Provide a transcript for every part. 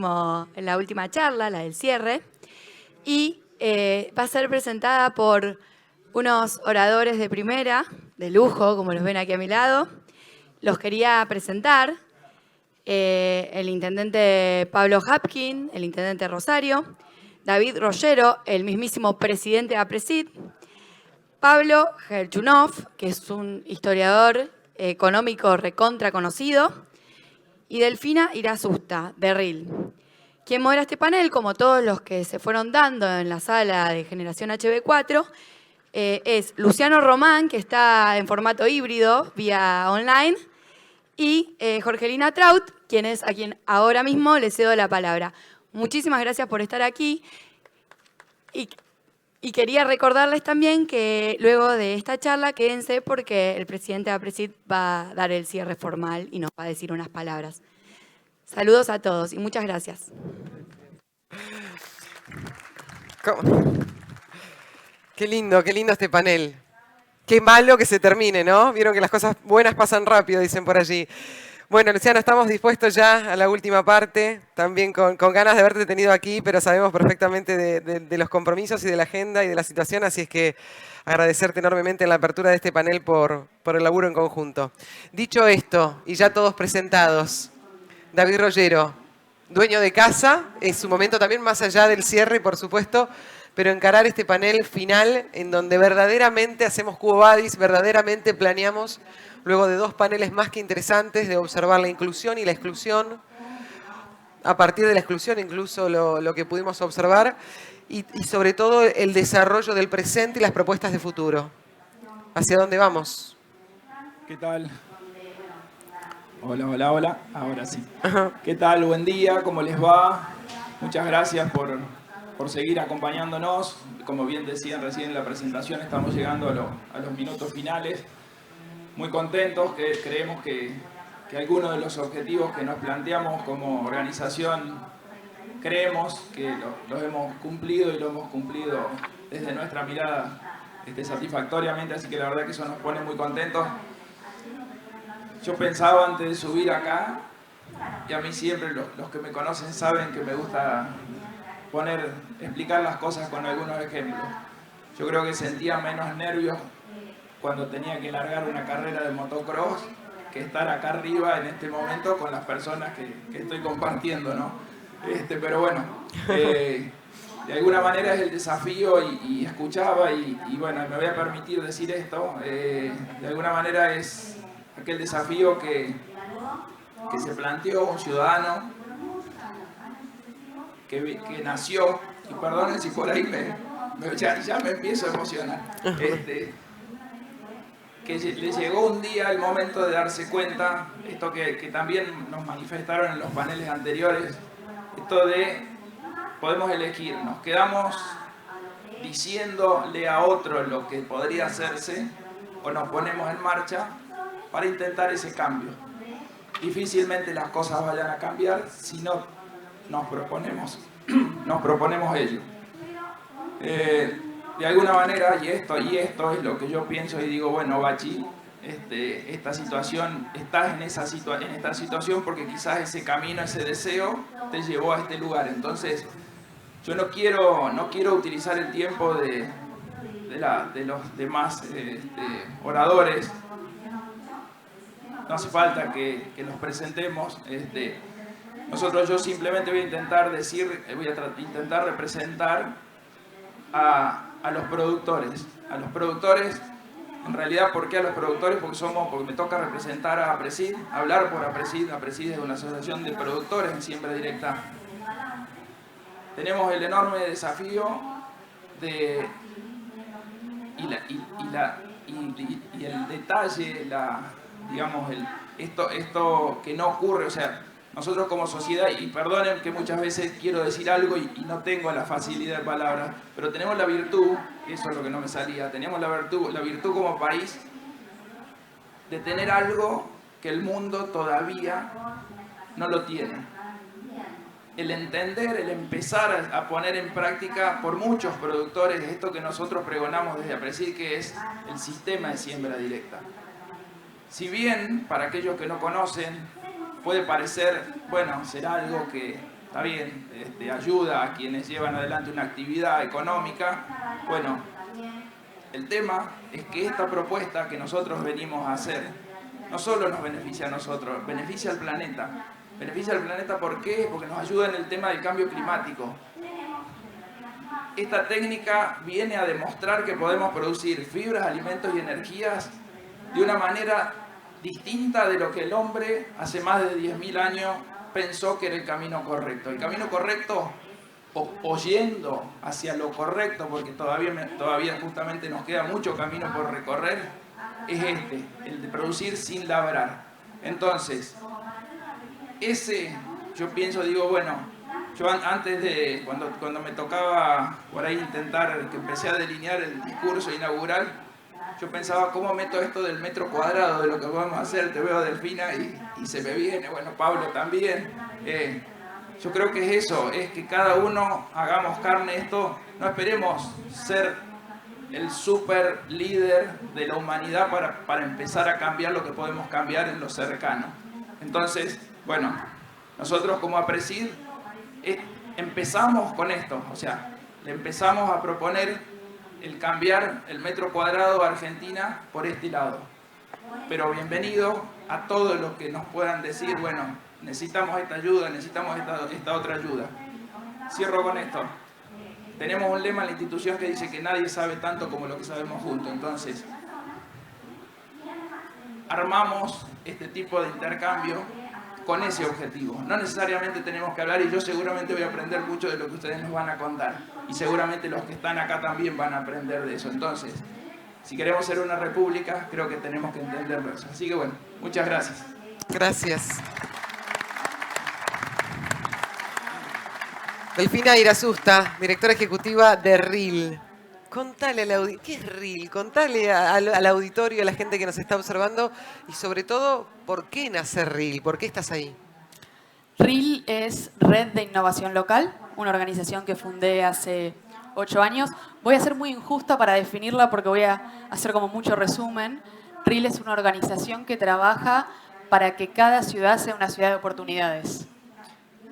la última charla, la del cierre, y va a ser presentada por unos oradores de primera, de lujo, como los ven aquí a mi lado. Los quería presentar. El intendente Pablo Hapkin, el intendente Rosario, David Rollero, el mismísimo presidente de APRESID, Pablo Gerchunov, que es un historiador económico recontra conocido, y Delfina Irasusta, de RIL. Quien modera este panel, como todos los que se fueron dando en la sala de Generación HB4, es Luciano Román, que está en formato híbrido, vía online, y Jorgelina Traut, a quien ahora mismo le cedo la palabra. Muchísimas gracias por estar aquí. Y quería recordarles también que luego de esta charla quédense porque el presidente de APRESID va a dar el cierre formal y nos va a decir unas palabras. Saludos a todos y muchas gracias. Qué lindo este panel. Qué malo que se termine, ¿no? Vieron que las cosas buenas pasan rápido, dicen por allí. Bueno, Luciano, estamos dispuestos ya a la última parte, también con ganas de haberte tenido aquí, pero sabemos perfectamente de los compromisos y de la agenda y de la situación, así es que agradecerte enormemente en la apertura de este panel por el laburo en conjunto. Dicho esto, y ya todos presentados, David Rollero, dueño de casa, es su momento también más allá del cierre, por supuesto, pero encarar este panel final en donde verdaderamente hacemos Quo Vadis, verdaderamente planeamos, luego de 2 paneles más que interesantes, de observar la inclusión y la exclusión, a partir de la exclusión incluso lo que pudimos observar, y sobre todo el desarrollo del presente y las propuestas de futuro. ¿Hacia dónde vamos? ¿Qué tal? Hola. Ahora sí. ¿Qué tal? Buen día, ¿cómo les va? Muchas gracias por seguir acompañándonos. Como bien decían recién en la presentación, estamos llegando a los minutos finales. Muy contentos, que creemos que algunos de los objetivos que nos planteamos como organización, creemos que los hemos cumplido y lo hemos cumplido desde nuestra mirada satisfactoriamente, así que la verdad que eso nos pone muy contentos. Yo pensaba antes de subir acá, y a mí siempre los que me conocen saben que me gusta explicar las cosas con algunos ejemplos. Yo creo que sentía menos nervios cuando tenía que largar una carrera de motocross que estar acá arriba en este momento con las personas que estoy compartiendo, ¿no? Pero bueno, de alguna manera es el desafío y escuchaba y bueno, me voy a permitir decir esto, de alguna manera es aquel desafío que se planteó un ciudadano que nació, y perdonen si por ahí ya me empiezo a emocionar, que le llegó un día el momento de darse cuenta, esto que también nos manifestaron en los paneles anteriores, esto de podemos elegir, nos quedamos diciéndole a otro lo que podría hacerse o nos ponemos en marcha para intentar ese cambio. Difícilmente las cosas vayan a cambiar si no nos proponemos ello. De alguna manera, y esto es lo que yo pienso y digo, bueno, Bachi, esta situación, estás en esta situación porque quizás ese camino, ese deseo te llevó a este lugar. Entonces, yo no quiero utilizar el tiempo de los demás oradores. No hace falta que los presentemos. Yo simplemente voy a intentar representar a los productores. En realidad, ¿por qué a los productores? Porque me toca representar a APRESID, hablar por APRESID. APRESID es una asociación de productores en siembra directa. Tenemos el enorme desafío y el detalle, esto que no ocurre, o sea, nosotros como sociedad, y perdonen que muchas veces quiero decir algo y no tengo la facilidad de palabras, pero tenemos la virtud, eso es lo que no me salía, tenemos la virtud como país de tener algo que el mundo todavía no lo tiene. El entender, el empezar a poner en práctica por muchos productores esto que nosotros pregonamos desde APRESID, que es el sistema de siembra directa. Si bien, para aquellos que no conocen, puede parecer, bueno, será algo que está bien, ayuda a quienes llevan adelante una actividad económica. Bueno, el tema es que esta propuesta que nosotros venimos a hacer no solo nos beneficia a nosotros, beneficia al planeta. Beneficia al planeta, ¿por qué? Porque nos ayuda en el tema del cambio climático. Esta técnica viene a demostrar que podemos producir fibras, alimentos y energías de una manera distinta de lo que el hombre hace más de 10.000 años pensó que era el camino correcto. El camino correcto, o yendo hacia lo correcto, porque todavía justamente nos queda mucho camino por recorrer, es el de producir sin labrar. Entonces, yo pienso, digo, bueno, yo antes de, cuando me tocaba por ahí intentar, que empecé a delinear el discurso inaugural, yo pensaba, ¿cómo meto esto del metro cuadrado de lo que podemos hacer? Te veo, Delfina, y se me viene, bueno, Pablo también. Yo creo que es eso, es que cada uno hagamos carne esto, no esperemos ser el super líder de la humanidad para empezar a cambiar lo que podemos cambiar en lo cercano. Entonces, bueno, nosotros como APRESID empezamos con esto, o sea, le empezamos a proponer el cambiar el metro cuadrado a Argentina por este lado. Pero bienvenido a todos los que nos puedan decir, bueno, necesitamos esta ayuda, necesitamos esta otra ayuda. Cierro con esto. Tenemos un lema en la institución que dice que nadie sabe tanto como lo que sabemos juntos. Entonces, armamos este tipo de intercambio con ese objetivo. No necesariamente tenemos que hablar, y yo seguramente voy a aprender mucho de lo que ustedes nos van a contar. Y seguramente los que están acá también van a aprender de eso. Entonces, si queremos ser una república, creo que tenemos que entenderlo eso. Así que bueno, muchas gracias. Gracias. Delfina Irasusta, directora ejecutiva de RIL. Contale al auditorio, ¿qué es RIL? Contale al auditorio, a la gente que nos está observando y sobre todo, ¿por qué nace RIL? ¿Por qué estás ahí? RIL es Red de Innovación Local, una organización que fundé hace 8 años. Voy a ser muy injusta para definirla porque voy a hacer como mucho resumen. RIL es una organización que trabaja para que cada ciudad sea una ciudad de oportunidades.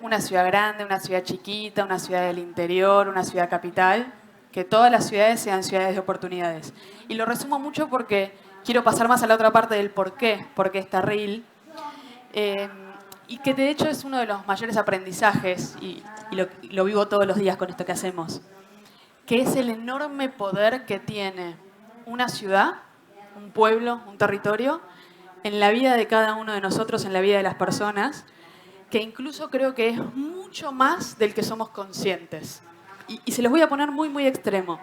Una ciudad grande, una ciudad chiquita, una ciudad del interior, una ciudad capital. Que todas las ciudades sean ciudades de oportunidades. Y lo resumo mucho porque quiero pasar más a la otra parte del por qué está RIL. Y que de hecho es uno de los mayores aprendizajes, y lo vivo todos los días con esto que hacemos, que es el enorme poder que tiene una ciudad, un pueblo, un territorio, en la vida de cada uno de nosotros, en la vida de las personas, que incluso creo que es mucho más del que somos conscientes. Y se los voy a poner muy, muy extremo.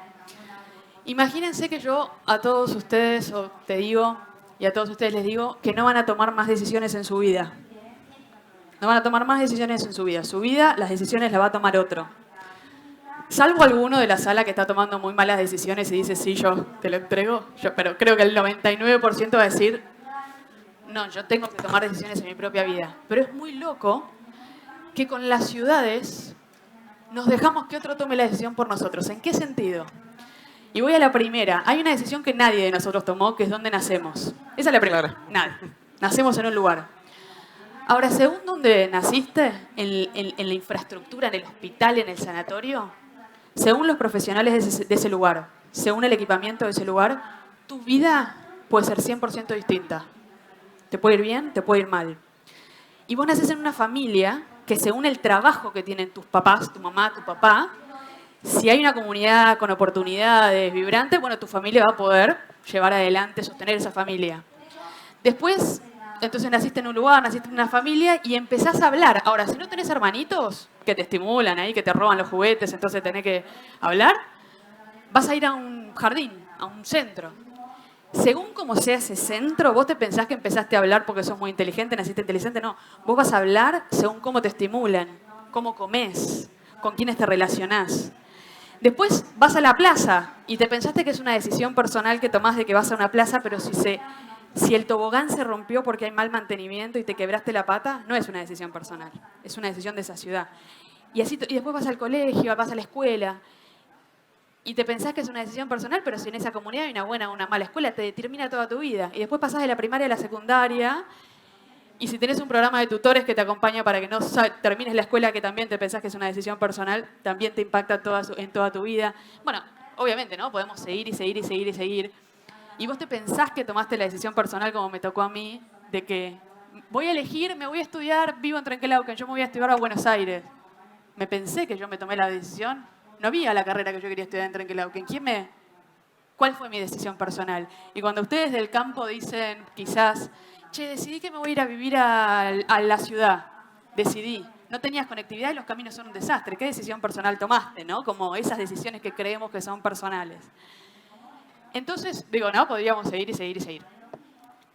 Imagínense que yo a todos ustedes, o te digo, y a todos ustedes les digo, que no van a tomar más decisiones en su vida. No van a tomar más decisiones en su vida. Su vida, las decisiones las va a tomar otro. Salvo alguno de la sala que está tomando muy malas decisiones y dice, sí, yo te lo entrego. Pero creo que el 99% va a decir, no, yo tengo que tomar decisiones en mi propia vida. Pero es muy loco que con las ciudades nos dejamos que otro tome la decisión por nosotros. ¿En qué sentido? Y voy a la primera. Hay una decisión que nadie de nosotros tomó, que es dónde nacemos. Esa es la primera. Claro. Nada. Nacemos en un lugar. Ahora, según dónde naciste, en la infraestructura, en el hospital, en el sanatorio, según los profesionales de ese lugar, según el equipamiento de ese lugar, tu vida puede ser 100% distinta. Te puede ir bien, te puede ir mal. Y vos nacés en una familia que según el trabajo que tienen tus papás, tu mamá, tu papá, si hay una comunidad con oportunidades vibrantes, bueno, tu familia va a poder llevar adelante, sostener esa familia. Después, entonces naciste en un lugar, naciste en una familia y empezás a hablar. Ahora, si no tenés hermanitos que te estimulan ahí, que te roban los juguetes, entonces tenés que hablar, vas a ir a un jardín, a un centro. Según cómo sea ese centro, vos te pensás que empezaste a hablar porque sos muy inteligente, naciste inteligente. No, vos vas a hablar según cómo te estimulan, cómo comés, con quiénes te relacionás. Después vas a la plaza y te pensaste que es una decisión personal que tomás de que vas a una plaza, pero si el tobogán se rompió porque hay mal mantenimiento y te quebraste la pata, no es una decisión personal, es una decisión de esa ciudad. Y después vas al colegio, vas a la escuela. Y te pensás que es una decisión personal, pero si en esa comunidad hay una buena o una mala escuela, te determina toda tu vida. Y después pasás de la primaria a la secundaria Y si tenés un programa de tutores que te acompaña para que no termines la escuela, que también te pensás que es una decisión personal, también te impacta en toda tu vida. Bueno, obviamente, ¿no? Podemos seguir y seguir y seguir y seguir. Y vos te pensás que tomaste la decisión personal, como me tocó a mí, de que voy a elegir, me voy a estudiar, vivo en Trenquelauquen, yo me voy a estudiar a Buenos Aires. Me pensé que yo me tomé la decisión. No había la carrera que yo quería estudiar en Trenquelauquen. ¿Cuál fue mi decisión personal? Y cuando ustedes del campo dicen, quizás, che, decidí que me voy a ir a vivir a la ciudad. Decidí. No tenías conectividad y los caminos son un desastre. ¿Qué decisión personal tomaste, no? Como esas decisiones que creemos que son personales. Entonces, digo, no, podríamos seguir y seguir y seguir.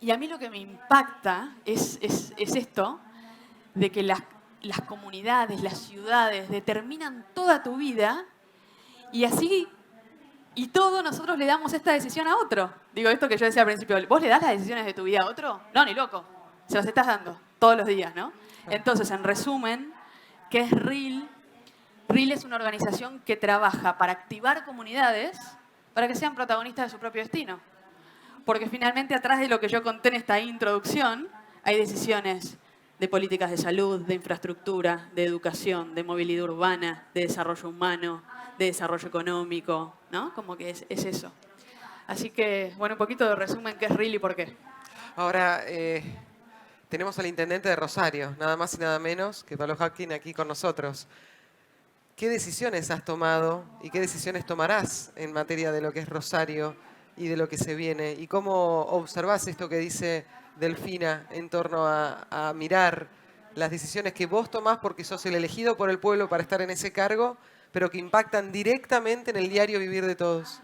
Y a mí lo que me impacta es esto, de que las comunidades, las ciudades determinan toda tu vida y así, y todos nosotros le damos esta decisión a otro. Digo, esto que yo decía al principio, ¿vos le das las decisiones de tu vida a otro? No, ni loco. Se las estás dando todos los días, ¿no? Entonces, en resumen, ¿qué es RIL? RIL es una organización que trabaja para activar comunidades para que sean protagonistas de su propio destino. Porque finalmente atrás de lo que yo conté en esta introducción hay decisiones de políticas de salud, de infraestructura, de educación, de movilidad urbana, de desarrollo humano, de desarrollo económico, ¿no? Como que es eso. Así que, bueno, un poquito de resumen, ¿qué es RIL y por qué? Ahora, tenemos al intendente de Rosario, nada más y nada menos que Pablo Hapkin aquí con nosotros. ¿Qué decisiones has tomado y qué decisiones tomarás en materia de lo que es Rosario y de lo que se viene? ¿Y cómo observás esto que dice Delfina en torno a mirar las decisiones que vos tomás porque sos el elegido por el pueblo para estar en ese cargo, pero que impactan directamente en el diario vivir de todos?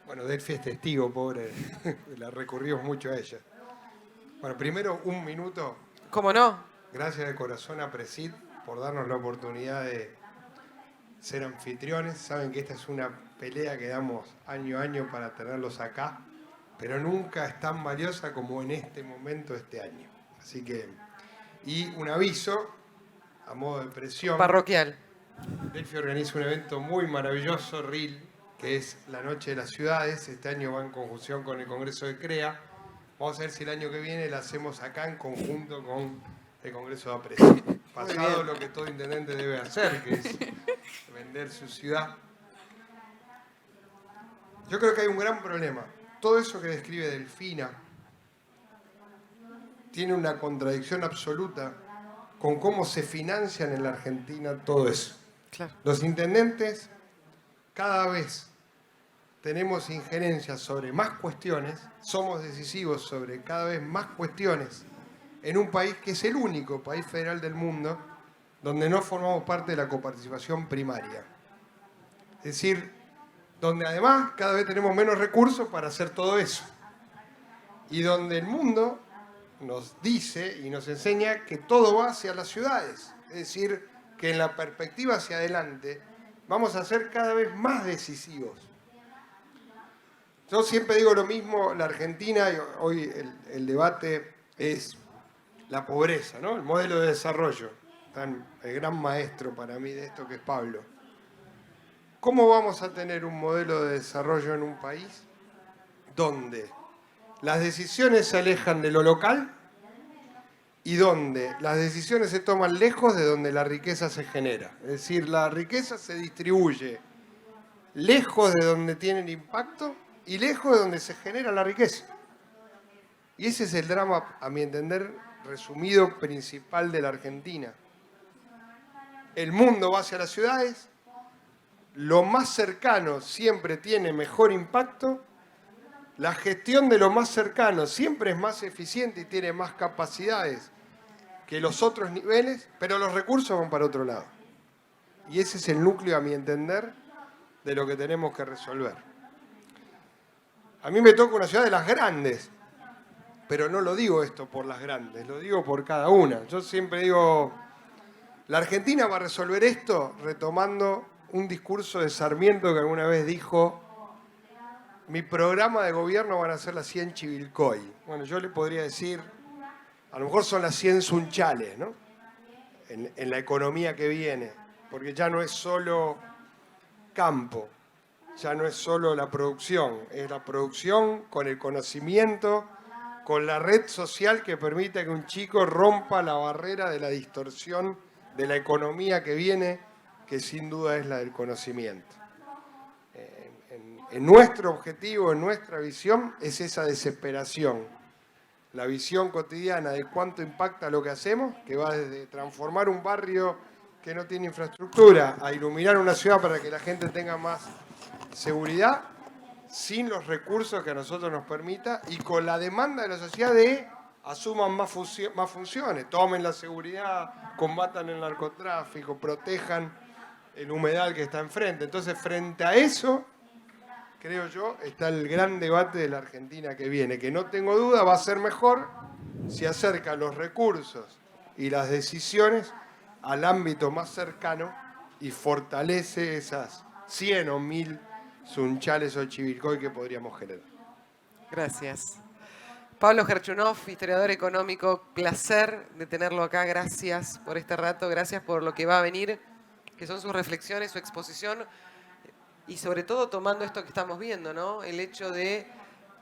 Bueno, Delfi es testigo, pobre. La recurrimos mucho a ella. Bueno, primero, un minuto. ¿Cómo no? Gracias de corazón a Presid por darnos la oportunidad de ser anfitriones. Saben que esta es una pelea que damos año a año para tenerlos acá, pero nunca es tan valiosa como en este momento, este año. Así que, y un aviso, a modo de presión. Parroquial. Delfi organiza un evento muy maravilloso, RIL, que es la Noche de las Ciudades. Este año va en conjunción con el Congreso de CREA. Vamos a ver si el año que viene la hacemos acá en conjunto con el Congreso de Aprecio. Pasado lo que todo intendente debe hacer, que es vender su ciudad. Yo creo que hay un gran problema. Todo eso que describe Delfina tiene una contradicción absoluta con cómo se financian en la Argentina todo eso. Claro. Los intendentes cada vez tenemos injerencia sobre más cuestiones, somos decisivos sobre cada vez más cuestiones en un país que es el único país federal del mundo donde no formamos parte de la coparticipación primaria. Es decir, donde además cada vez tenemos menos recursos para hacer todo eso. Y donde el mundo nos dice y nos enseña que todo va hacia las ciudades. Es decir, que en la perspectiva hacia adelante vamos a ser cada vez más decisivos. Yo siempre digo lo mismo, la Argentina, y hoy el debate es la pobreza, ¿no? El modelo de desarrollo. El gran maestro para mí de esto que es Pablo. ¿Cómo vamos a tener un modelo de desarrollo en un país donde las decisiones se alejan de lo local y donde las decisiones se toman lejos de donde la riqueza se genera? Es decir, la riqueza se distribuye lejos de donde tienen impacto y lejos de donde se genera la riqueza. Y ese es el drama, a mi entender, resumido principal de la Argentina. El mundo va hacia las ciudades, lo más cercano siempre tiene mejor impacto, la gestión de lo más cercano siempre es más eficiente y tiene más capacidades que los otros niveles, pero los recursos van para otro lado. Y ese es el núcleo, a mi entender, de lo que tenemos que resolver. A mí me toca una ciudad de las grandes, pero no lo digo esto por las grandes, lo digo por cada una. Yo siempre digo, la Argentina va a resolver esto retomando un discurso de Sarmiento que alguna vez dijo: mi programa de gobierno van a ser las 100 Chivilcoy. Bueno, yo le podría decir, a lo mejor son las 100 Sunchales, ¿no? En la economía que viene, porque ya no es solo campo, ya no es solo la producción, es la producción con el conocimiento con la red social que permita que un chico rompa la barrera de la distorsión de la economía que viene, que sin duda es la del conocimiento. En nuestro objetivo, en nuestra visión, es esa desesperación. La visión cotidiana de cuánto impacta lo que hacemos, que va desde transformar un barrio que no tiene infraestructura a iluminar una ciudad para que la gente tenga más seguridad, sin los recursos que a nosotros nos permita y con la demanda de la sociedad de asuman más funciones, tomen la seguridad, combatan el narcotráfico, protejan el humedal que está enfrente. Entonces, frente a eso, creo yo, está el gran debate de la Argentina que viene, que no tengo duda va a ser mejor si acerca los recursos y las decisiones al ámbito más cercano y fortalece esas 100 o 1000 Sunchales o Chivilcoy que podríamos generar. Gracias. Pablo Gerchunov, historiador económico, placer de tenerlo acá. Gracias por este rato, gracias por lo que va a venir, que son sus reflexiones, su exposición, y sobre todo tomando esto que estamos viendo, ¿no? El hecho de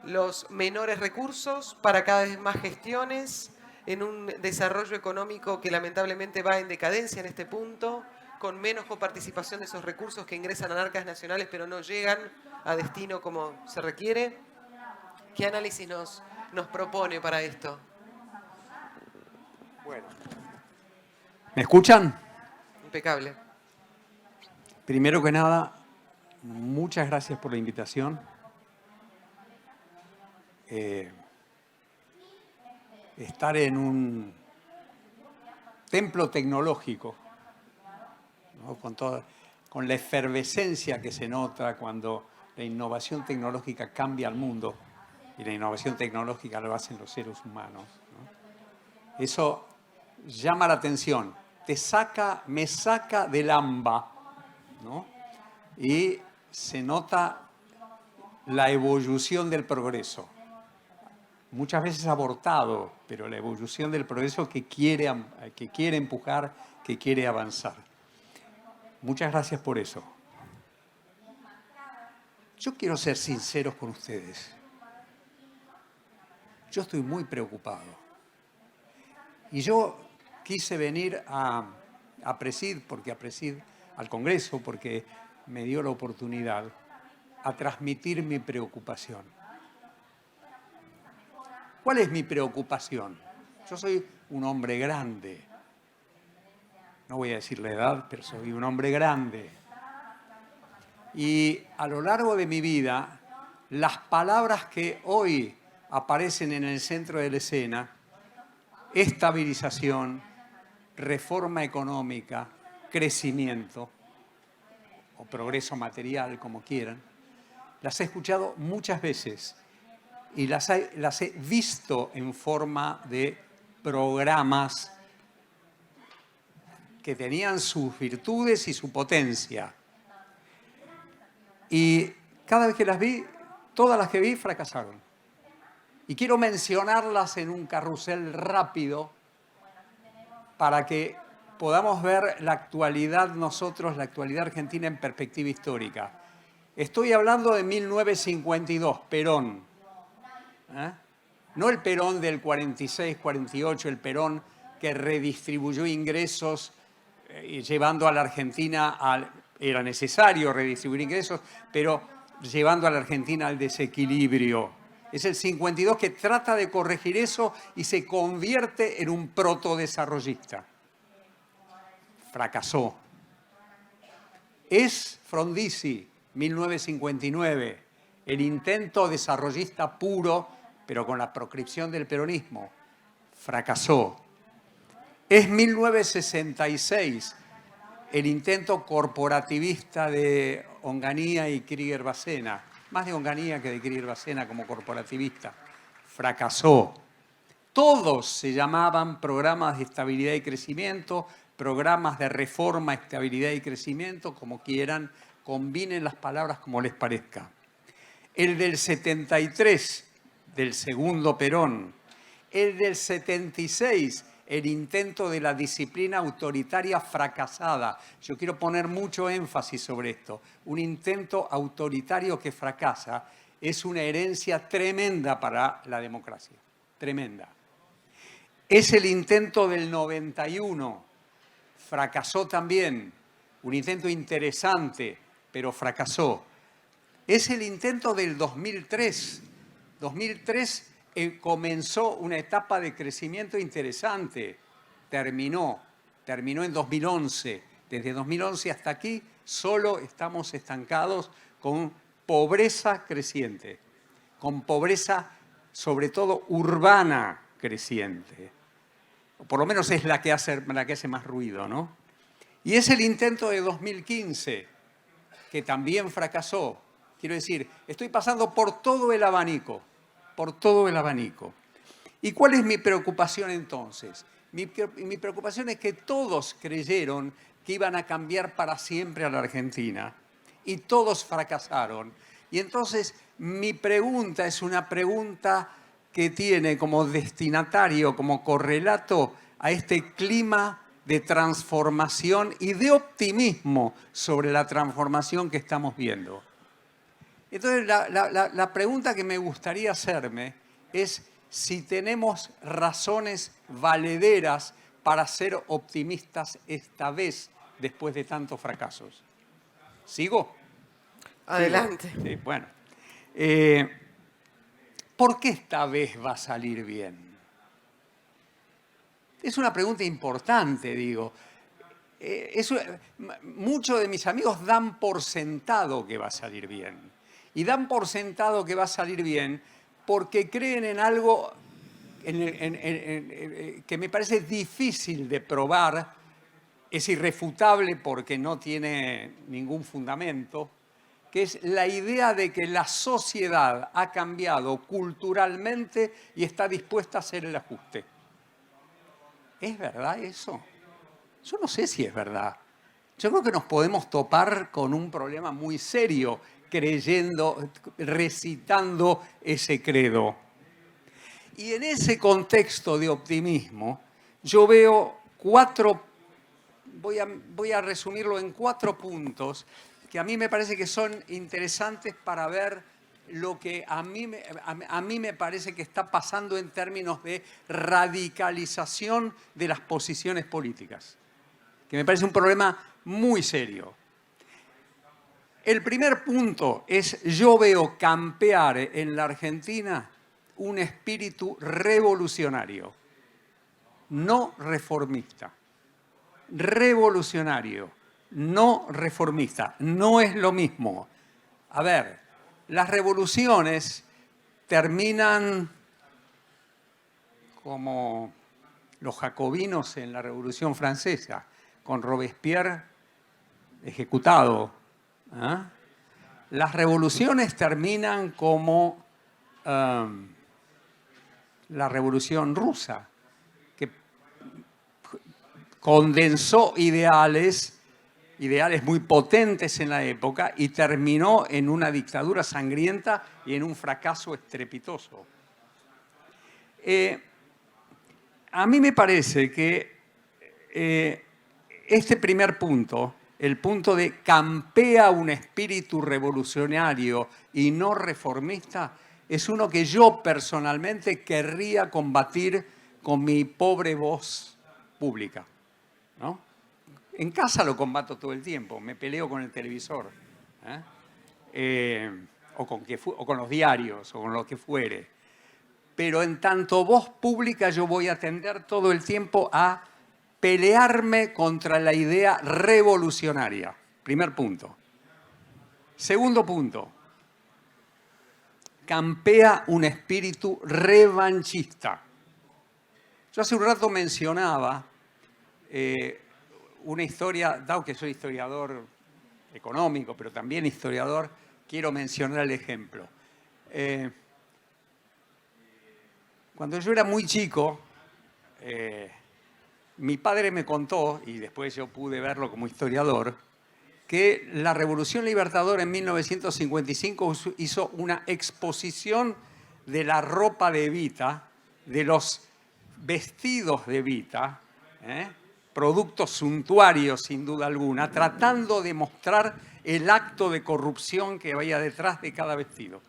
los menores recursos para cada vez más gestiones en un desarrollo económico que lamentablemente va en decadencia en este punto, con menos coparticipación de esos recursos que ingresan a arcas nacionales pero no llegan a destino como se requiere. ¿Qué análisis nos propone para esto? Bueno. ¿Me escuchan? Impecable. Primero que nada, muchas gracias por la invitación. Estar en un templo tecnológico, ¿no? Con la efervescencia que se nota cuando la innovación tecnológica cambia el mundo, y la innovación tecnológica lo hacen los seres humanos, ¿no? Eso llama la atención, me saca del AMBA, ¿no? Y se nota la evolución del progreso. Muchas veces abortado, pero la evolución del progreso que quiere empujar, que quiere avanzar. Muchas gracias por eso. Yo quiero ser sincero con ustedes. Yo estoy muy preocupado. Y yo quise venir a Presid, al Congreso, porque me dio la oportunidad a transmitir mi preocupación. ¿Cuál es mi preocupación? Yo soy un hombre grande. No voy a decir la edad, pero soy un hombre grande. Y a lo largo de mi vida, las palabras que hoy aparecen en el centro de la escena, estabilización, reforma económica, crecimiento o progreso material, como quieran, las he escuchado muchas veces y las he visto en forma de programas que tenían sus virtudes y su potencia. Y cada vez que las vi, todas las que vi fracasaron. Y quiero mencionarlas en un carrusel rápido para que podamos ver la actualidad nosotros, la actualidad argentina en perspectiva histórica. Estoy hablando de 1952, Perón. No el Perón del 46, 48, el Perón que redistribuyó ingresos llevando a la Argentina era necesario redistribuir ingresos, pero llevando a la Argentina al desequilibrio. Es el 52 que trata de corregir eso y se convierte en un protodesarrollista. Fracasó. Es Frondizi, 1959, el intento desarrollista puro, pero con la proscripción del peronismo. Fracasó. Es 1966, el intento corporativista de Onganía y Krieger-Bacena. Más de Onganía que de Krieger-Bacena como corporativista. Fracasó. Todos se llamaban programas de estabilidad y crecimiento, programas de reforma, estabilidad y crecimiento, como quieran, combinen las palabras como les parezca. El del 73, del segundo Perón. El del 76, el intento de la disciplina autoritaria fracasada. Yo quiero poner mucho énfasis sobre esto. Un intento autoritario que fracasa es una herencia tremenda para la democracia. tremenda. Es el intento del 91, fracasó también, un intento interesante, pero fracasó. Es el intento del 2003. 2003 comenzó una etapa de crecimiento interesante, terminó en 2011. Desde 2011 hasta aquí solo estamos estancados con pobreza creciente, con pobreza sobre todo urbana creciente. Por lo menos es la que hace más ruido, ¿no? Y es el intento de 2015, que también fracasó. Quiero decir, estoy pasando por todo el abanico, por todo el abanico. ¿Y cuál es mi preocupación entonces? Mi preocupación es que todos creyeron que iban a cambiar para siempre a la Argentina y todos fracasaron. Y entonces mi pregunta es una pregunta que tiene como destinatario, como correlato a este clima de transformación y de optimismo sobre la transformación que estamos viendo. Entonces, la pregunta que me gustaría hacerme es si tenemos razones valederas para ser optimistas esta vez, después de tantos fracasos. ¿Sigo? Adelante. ¿Sigo? Sí, bueno. ¿Por qué esta vez va a salir bien? Es una pregunta importante, digo. Muchos de mis amigos dan por sentado que va a salir bien. Y dan por sentado que va a salir bien porque creen en algo que me parece difícil de probar, es irrefutable porque no tiene ningún fundamento, que es la idea de que la sociedad ha cambiado culturalmente y está dispuesta a hacer el ajuste. ¿Es verdad eso? Yo no sé si es verdad. Yo creo que nos podemos topar con un problema muy serio creyendo, recitando ese credo. Y en ese contexto de optimismo, yo veo voy a resumirlo en 4 puntos que a mí me parece que son interesantes para ver lo que a mí me parece que está pasando en términos de radicalización de las posiciones políticas, que me parece un problema muy serio. El primer punto es, yo veo campear en la Argentina un espíritu revolucionario, no reformista. Revolucionario, no reformista. No es lo mismo. A ver, las revoluciones terminan como los jacobinos en la Revolución Francesa, con Robespierre ejecutado. ¿Ah? Las revoluciones terminan como la Revolución Rusa, que condensó ideales muy potentes en la época y terminó en una dictadura sangrienta y en un fracaso estrepitoso. A mí me parece que este primer punto, el punto de campea un espíritu revolucionario y no reformista, es uno que yo personalmente querría combatir con mi pobre voz pública, ¿no? En casa lo combato todo el tiempo, me peleo con el televisor, o con los diarios, o con lo que fuere. Pero en tanto voz pública yo voy a tender todo el tiempo a pelearme contra la idea revolucionaria. Primer punto. Segundo punto. Campea un espíritu revanchista. Yo hace un rato mencionaba una historia, dado que soy historiador económico, pero también historiador, quiero mencionar el ejemplo. Cuando yo era muy chico, mi padre me contó, y después yo pude verlo como historiador, que la Revolución Libertadora en 1955 hizo una exposición de la ropa de Evita, de los vestidos de Evita, productos suntuarios sin duda alguna, tratando de mostrar el acto de corrupción que había detrás de cada vestido.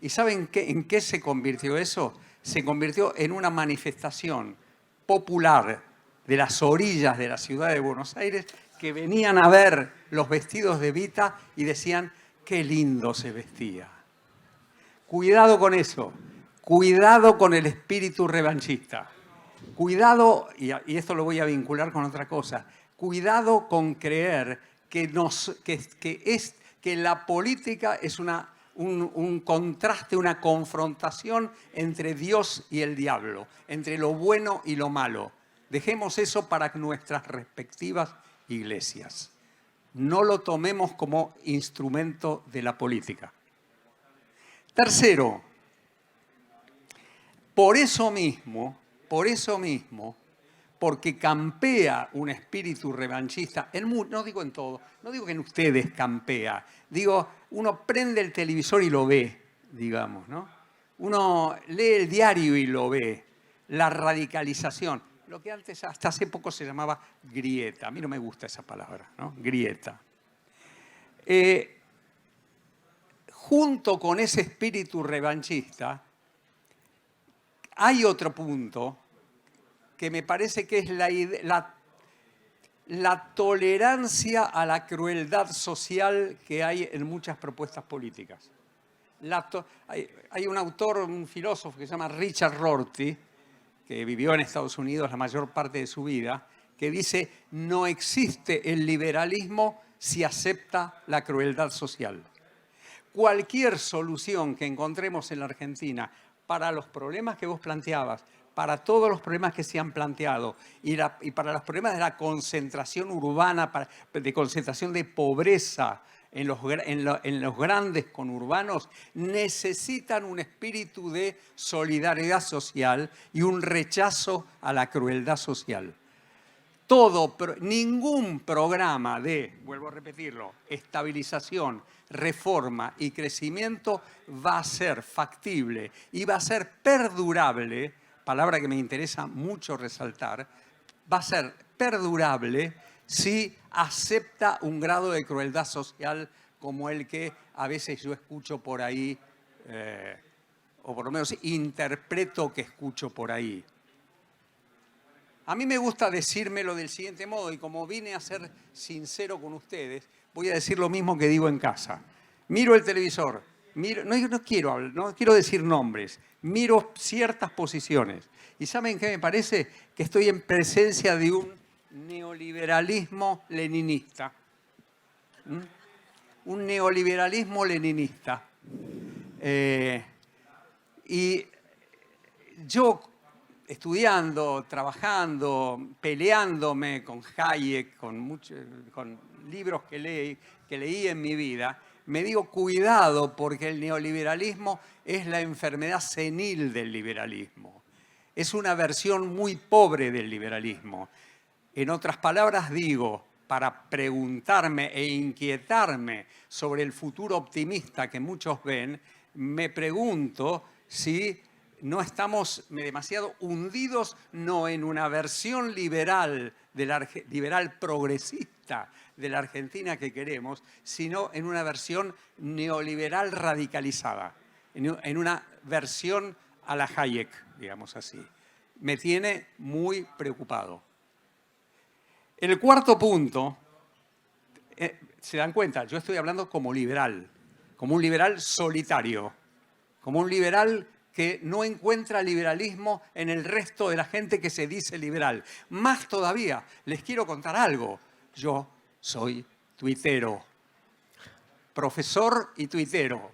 ¿Y saben en qué se convirtió eso? Se convirtió en una manifestación popular de las orillas de la ciudad de Buenos Aires que venían a ver los vestidos de Evita y decían, qué lindo se vestía. Cuidado con eso, cuidado con el espíritu revanchista, cuidado, y esto lo voy a vincular con otra cosa, cuidado con creer que la política es un contraste, una confrontación entre Dios y el diablo, entre lo bueno y lo malo. Dejemos eso para nuestras respectivas iglesias. No lo tomemos como instrumento de la política. Tercero, por eso mismo, porque campea un espíritu revanchista, no digo en todo, no digo que en ustedes campea, digo, uno prende el televisor y lo ve, digamos, ¿no? Uno lee el diario y lo ve, la radicalización, lo que antes, hasta hace poco se llamaba grieta, a mí no me gusta esa palabra, ¿no? Grieta. Junto con ese espíritu revanchista, hay otro punto que me parece que es la tolerancia a la crueldad social que hay en muchas propuestas políticas. Hay un autor, un filósofo que se llama Richard Rorty, que vivió en Estados Unidos la mayor parte de su vida, que dice, no existe el liberalismo si acepta la crueldad social. Cualquier solución que encontremos en la Argentina para los problemas que vos planteabas, para todos los problemas que se han planteado y para los problemas de la concentración urbana, de concentración de pobreza en los grandes conurbanos, necesitan un espíritu de solidaridad social y un rechazo a la crueldad social. Ningún programa de, vuelvo a repetirlo, estabilización, reforma y crecimiento va a ser factible y va a ser perdurable, palabra que me interesa mucho resaltar, va a ser perdurable si acepta un grado de crueldad social como el que a veces yo escucho por ahí, o por lo menos interpreto que escucho por ahí. A mí me gusta decírmelo del siguiente modo, y como vine a ser sincero con ustedes, voy a decir lo mismo que digo en casa. Miro el televisor, no quiero decir nombres, miro ciertas posiciones. ¿Y saben qué me parece? Que estoy en presencia de un neoliberalismo leninista. Un neoliberalismo leninista. Y yo, estudiando, trabajando, peleándome con Hayek, con libros que leí en mi vida, me digo, cuidado, porque el neoliberalismo es la enfermedad senil del liberalismo. Es una versión muy pobre del liberalismo. En otras palabras, digo, para preguntarme e inquietarme sobre el futuro optimista que muchos ven, me pregunto si no estamos demasiado hundidos, no en una versión liberal progresista de la Argentina que queremos, sino en una versión neoliberal radicalizada, en una versión a la Hayek, digamos así. Me tiene muy preocupado. El cuarto punto, se dan cuenta, yo estoy hablando como un liberal solitario, como un liberal que no encuentra liberalismo en el resto de la gente que se dice liberal. Más todavía, les quiero contar algo. Yo soy tuitero, profesor y tuitero.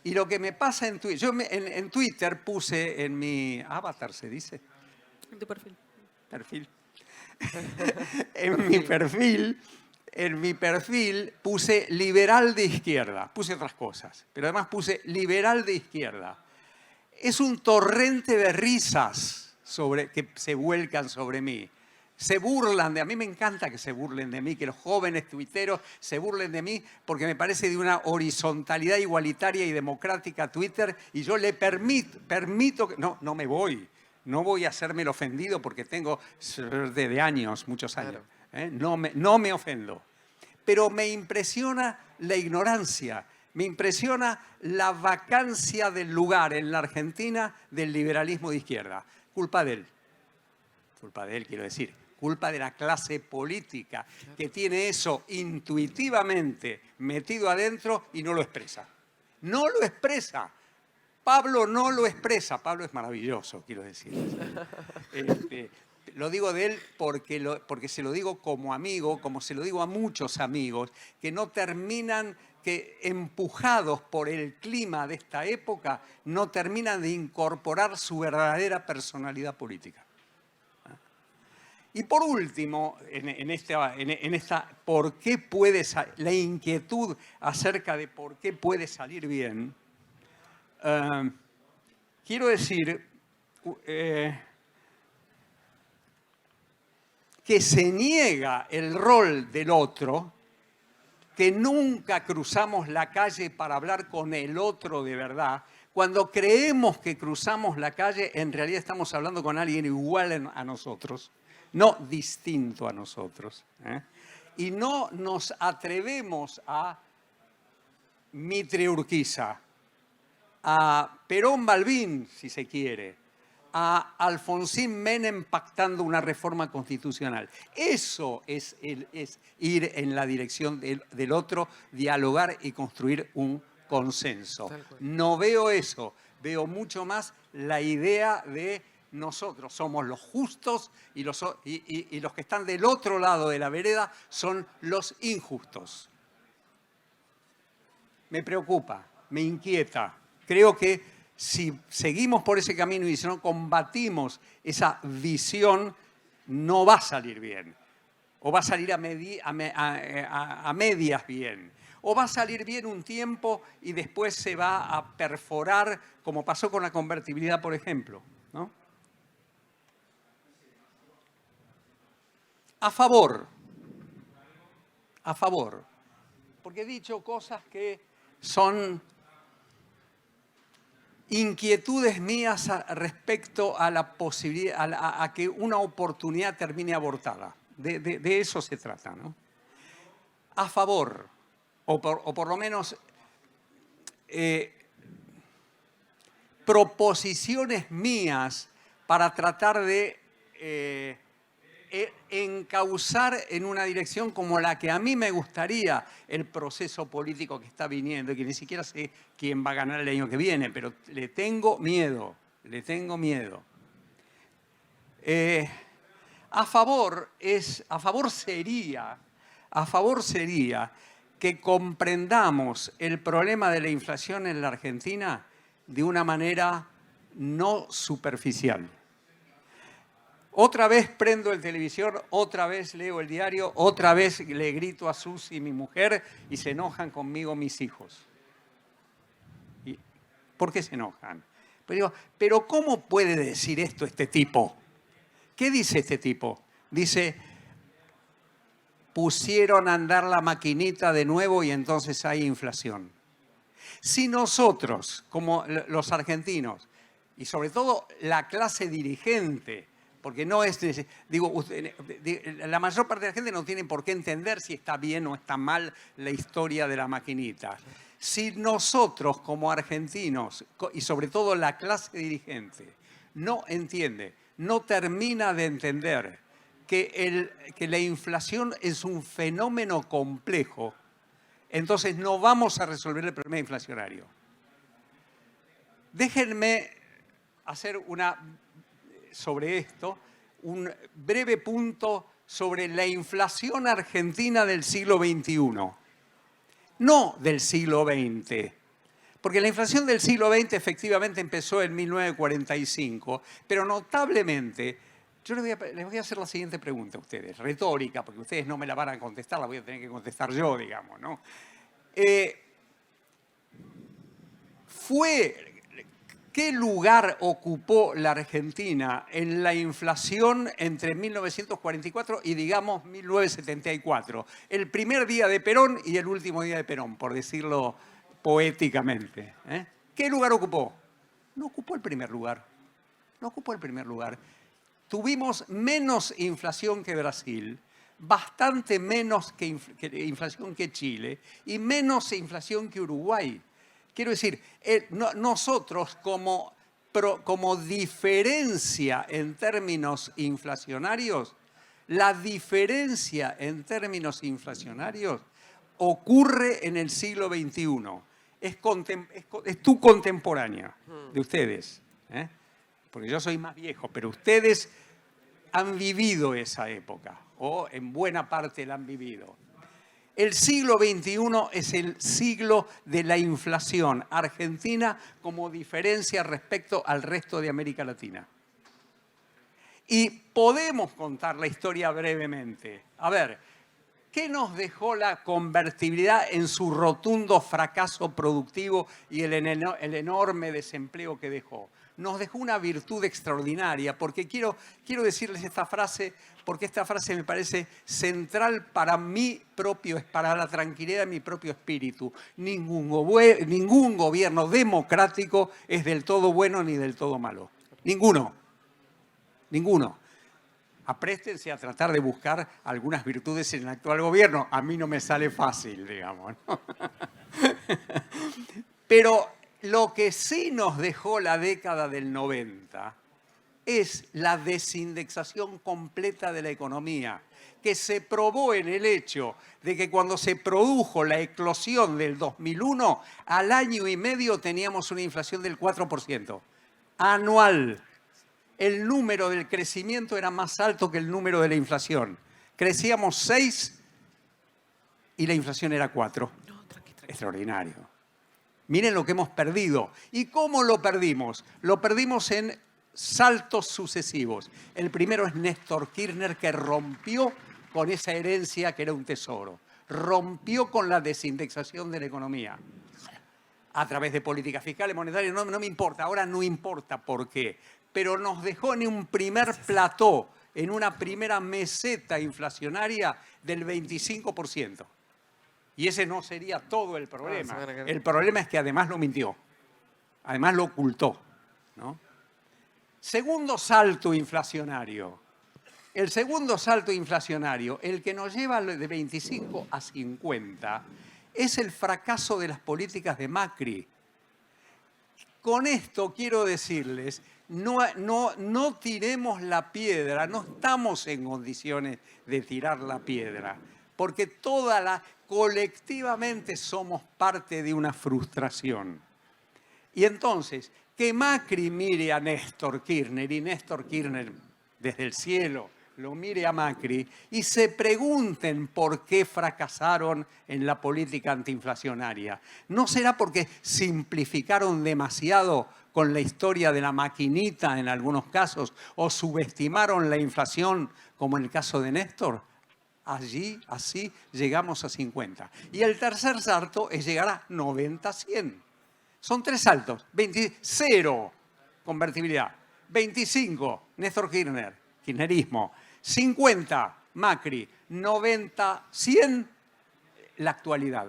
Y lo que me pasa en Twitter, yo en Twitter puse en mi avatar, ¿se dice? En tu perfil. Perfil. En mi perfil puse liberal de izquierda, puse otras cosas, pero además puse liberal de izquierda. Es un torrente de risas que se vuelcan sobre mí. Se burlan de mí. A mí me encanta que se burlen de mí, que los jóvenes tuiteros se burlen de mí, porque me parece de una horizontalidad igualitaria y democrática Twitter, y yo le permito que... No me voy. No voy a hacerme el ofendido porque tengo de años, muchos años. No me ofendo. Pero me impresiona la ignorancia Me impresiona la vacancia del lugar en la Argentina del liberalismo de izquierda. Culpa de él. Culpa de él, quiero decir. Culpa de la clase política que tiene eso intuitivamente metido adentro y no lo expresa. No lo expresa. Pablo no lo expresa. Pablo es maravilloso, quiero decir. Lo digo de él porque se lo digo como amigo, como se lo digo a muchos amigos, que no terminan, que empujados por el clima de esta época, no terminan de incorporar su verdadera personalidad política. Y por último, en esta ¿por qué puede la inquietud acerca de por qué puede salir bien? Quiero decir que se niega el rol del otro, que nunca cruzamos la calle para hablar con el otro de verdad. Cuando creemos que cruzamos la calle, en realidad estamos hablando con alguien igual a nosotros, no distinto a nosotros. Y no nos atrevemos a Mitre Urquiza, a Perón Balbín, si se quiere, a Alfonsín Menem pactando una reforma constitucional. Eso es ir en la dirección del otro, dialogar y construir un consenso. No veo eso, veo mucho más la idea de nosotros somos los justos y los que están del otro lado de la vereda son los injustos. Me preocupa, me inquieta. Creo que si seguimos por ese camino y si no combatimos esa visión, no va a salir bien. O va a salir a medias bien. O va a salir bien un tiempo y después se va a perforar, como pasó con la convertibilidad, por ejemplo, ¿no? A favor, porque he dicho cosas que son inquietudes mías respecto a la posibilidad, a que una oportunidad termine abortada. De eso se trata, ¿no? A favor, o por lo menos proposiciones mías para tratar de encauzar en una dirección como la que a mí me gustaría el proceso político que está viniendo, que ni siquiera sé quién va a ganar el año que viene, pero le tengo miedo, A favor sería que comprendamos el problema de la inflación en la Argentina de una manera no superficial. Otra vez prendo el televisor, otra vez leo el diario, otra vez le grito a Susi, mi mujer, y se enojan conmigo mis hijos. ¿Por qué se enojan? Pero ¿cómo puede decir esto este tipo? ¿Qué dice este tipo? Dice, pusieron a andar la maquinita de nuevo y entonces hay inflación. Si nosotros, como los argentinos, y sobre todo la clase dirigente, porque no es, la mayor parte de la gente no tiene por qué entender si está bien o está mal la historia de la maquinita. Si nosotros como argentinos, y sobre todo la clase dirigente, no entiende, no termina de entender que la inflación es un fenómeno complejo, entonces no vamos a resolver el problema inflacionario. Déjenme hacer sobre esto un breve punto sobre la inflación argentina del siglo XXI, no del siglo XX. Porque la inflación del siglo XX efectivamente empezó en 1945, pero notablemente, yo les voy a hacer la siguiente pregunta a ustedes, retórica, porque ustedes no me la van a contestar, la voy a tener que contestar yo, digamos, ¿no? ¿Qué lugar ocupó la Argentina en la inflación entre 1944 y, digamos, 1974? El primer día de Perón y el último día de Perón, por decirlo poéticamente. ¿Qué lugar ocupó? No ocupó el primer lugar. No ocupó el primer lugar. Tuvimos menos inflación que Brasil, bastante menos que inflación que Chile y menos inflación que Uruguay. Quiero decir, nosotros como diferencia en términos inflacionarios, la diferencia en términos inflacionarios ocurre en el siglo XXI. Es tu contemporánea de ustedes, ¿eh? Porque yo soy más viejo, pero ustedes han vivido esa época, o en buena parte la han vivido. El siglo XXI es el siglo de la inflación. Argentina como diferencia respecto al resto de América Latina. Y podemos contar la historia brevemente. A ver, ¿qué nos dejó la convertibilidad en su rotundo fracaso productivo y el enorme desempleo que dejó? Nos dejó una virtud extraordinaria, porque quiero decirles esta frase, porque esta frase me parece central para para la tranquilidad de mi propio espíritu. Ningún gobierno democrático es del todo bueno ni del todo malo. Ninguno. Ninguno. Apréstense a tratar de buscar algunas virtudes en el actual gobierno. A mí no me sale fácil, digamos, ¿no? Pero lo que sí nos dejó la década del 90 es la desindexación completa de la economía, que se probó en el hecho de que cuando se produjo la eclosión del 2001, al año y medio teníamos una inflación del 4%, anual. El número del crecimiento era más alto que el número de la inflación. Crecíamos 6 y la inflación era 4. Extraordinario. Miren lo que hemos perdido. ¿Y cómo lo perdimos? Lo perdimos en saltos sucesivos. El primero es Néstor Kirchner, que rompió con esa herencia que era un tesoro. Rompió con la desindexación de la economía. A través de políticas fiscales, monetarias, no me importa. Ahora no importa por qué. Pero nos dejó en un primer plató, en una primera meseta inflacionaria del 25%. Y ese no sería todo el problema. El problema es que además lo mintió. Además lo ocultó, ¿no? Segundo salto inflacionario. El segundo salto inflacionario, el que nos lleva de 25 a 50, es el fracaso de las políticas de Macri. Con esto quiero decirles, no tiremos la piedra, no estamos en condiciones de tirar la piedra, porque colectivamente somos parte de una frustración. Y entonces, que Macri mire a Néstor Kirchner y Néstor Kirchner desde el cielo lo mire a Macri y se pregunten por qué fracasaron en la política antiinflacionaria. ¿No será porque simplificaron demasiado con la historia de la maquinita en algunos casos o subestimaron la inflación como en el caso de Néstor? Así llegamos a 50. Y el tercer salto es llegar a 90-100. Son 3 saltos. 0, convertibilidad. 25, Néstor Kirchner, kirchnerismo. 50, Macri. 90-100, la actualidad.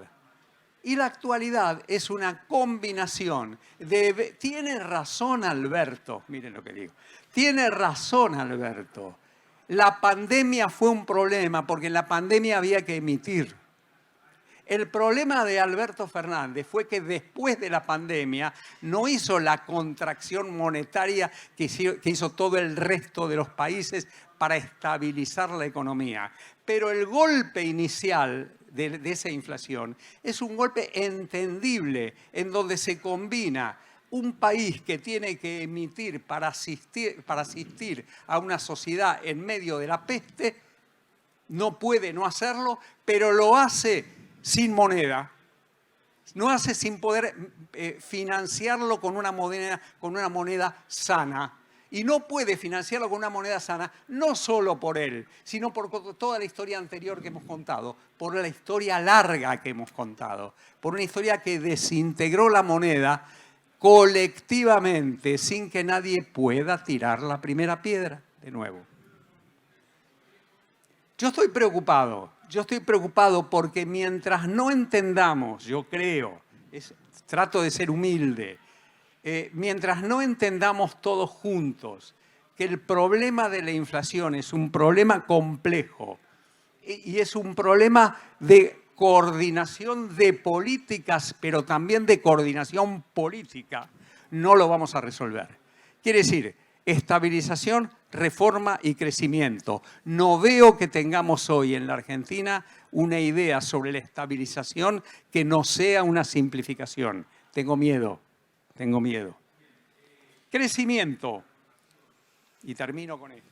Y la actualidad es una combinación de... Tiene razón Alberto, miren lo que digo. Tiene razón Alberto. La pandemia fue un problema porque en la pandemia había que emitir. El problema de Alberto Fernández fue que después de la pandemia no hizo la contracción monetaria que hizo todo el resto de los países para estabilizar la economía. Pero el golpe inicial de esa inflación es un golpe entendible en donde se combina un país que tiene que emitir para asistir a una sociedad en medio de la peste, no puede no hacerlo, pero lo hace sin moneda, no hace sin poder financiarlo con una moneda sana. Y no puede financiarlo con una moneda sana, no solo por él, sino por toda la historia anterior que hemos contado, por la historia larga que hemos contado, por una historia que desintegró la moneda colectivamente, sin que nadie pueda tirar la primera piedra de nuevo. Yo estoy preocupado porque mientras no entendamos, yo creo, trato de ser humilde, mientras no entendamos todos juntos que el problema de la inflación es un problema complejo y es un problema de coordinación de políticas, pero también de coordinación política, no lo vamos a resolver. Quiere decir, estabilización, reforma y crecimiento. No veo que tengamos hoy en la Argentina una idea sobre la estabilización que no sea una simplificación. Tengo miedo, tengo miedo. Crecimiento. Y termino con esto.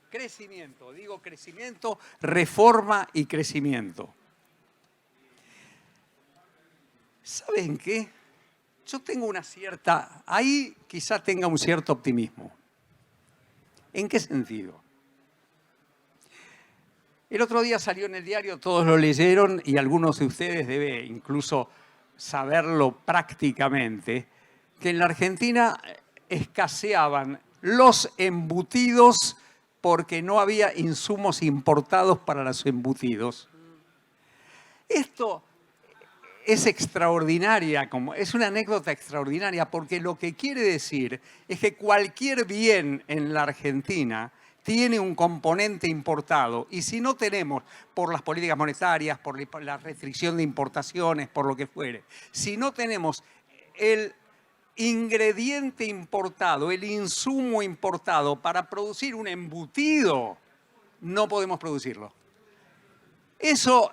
Crecimiento, digo crecimiento, reforma y crecimiento. ¿Saben qué? Yo tengo una cierta, ahí quizá tenga un cierto optimismo. ¿En qué sentido? El otro día salió en el diario, todos lo leyeron y algunos de ustedes deben incluso saberlo prácticamente, que en la Argentina escaseaban los embutidos porque no había insumos importados para los embutidos. Esto es extraordinaria, es una anécdota extraordinaria, porque lo que quiere decir es que cualquier bien en la Argentina tiene un componente importado, y si no tenemos, por las políticas monetarias, por la restricción de importaciones, por lo que fuere, si no tenemos el ingrediente importado, el insumo importado para producir un embutido, no podemos producirlo. Eso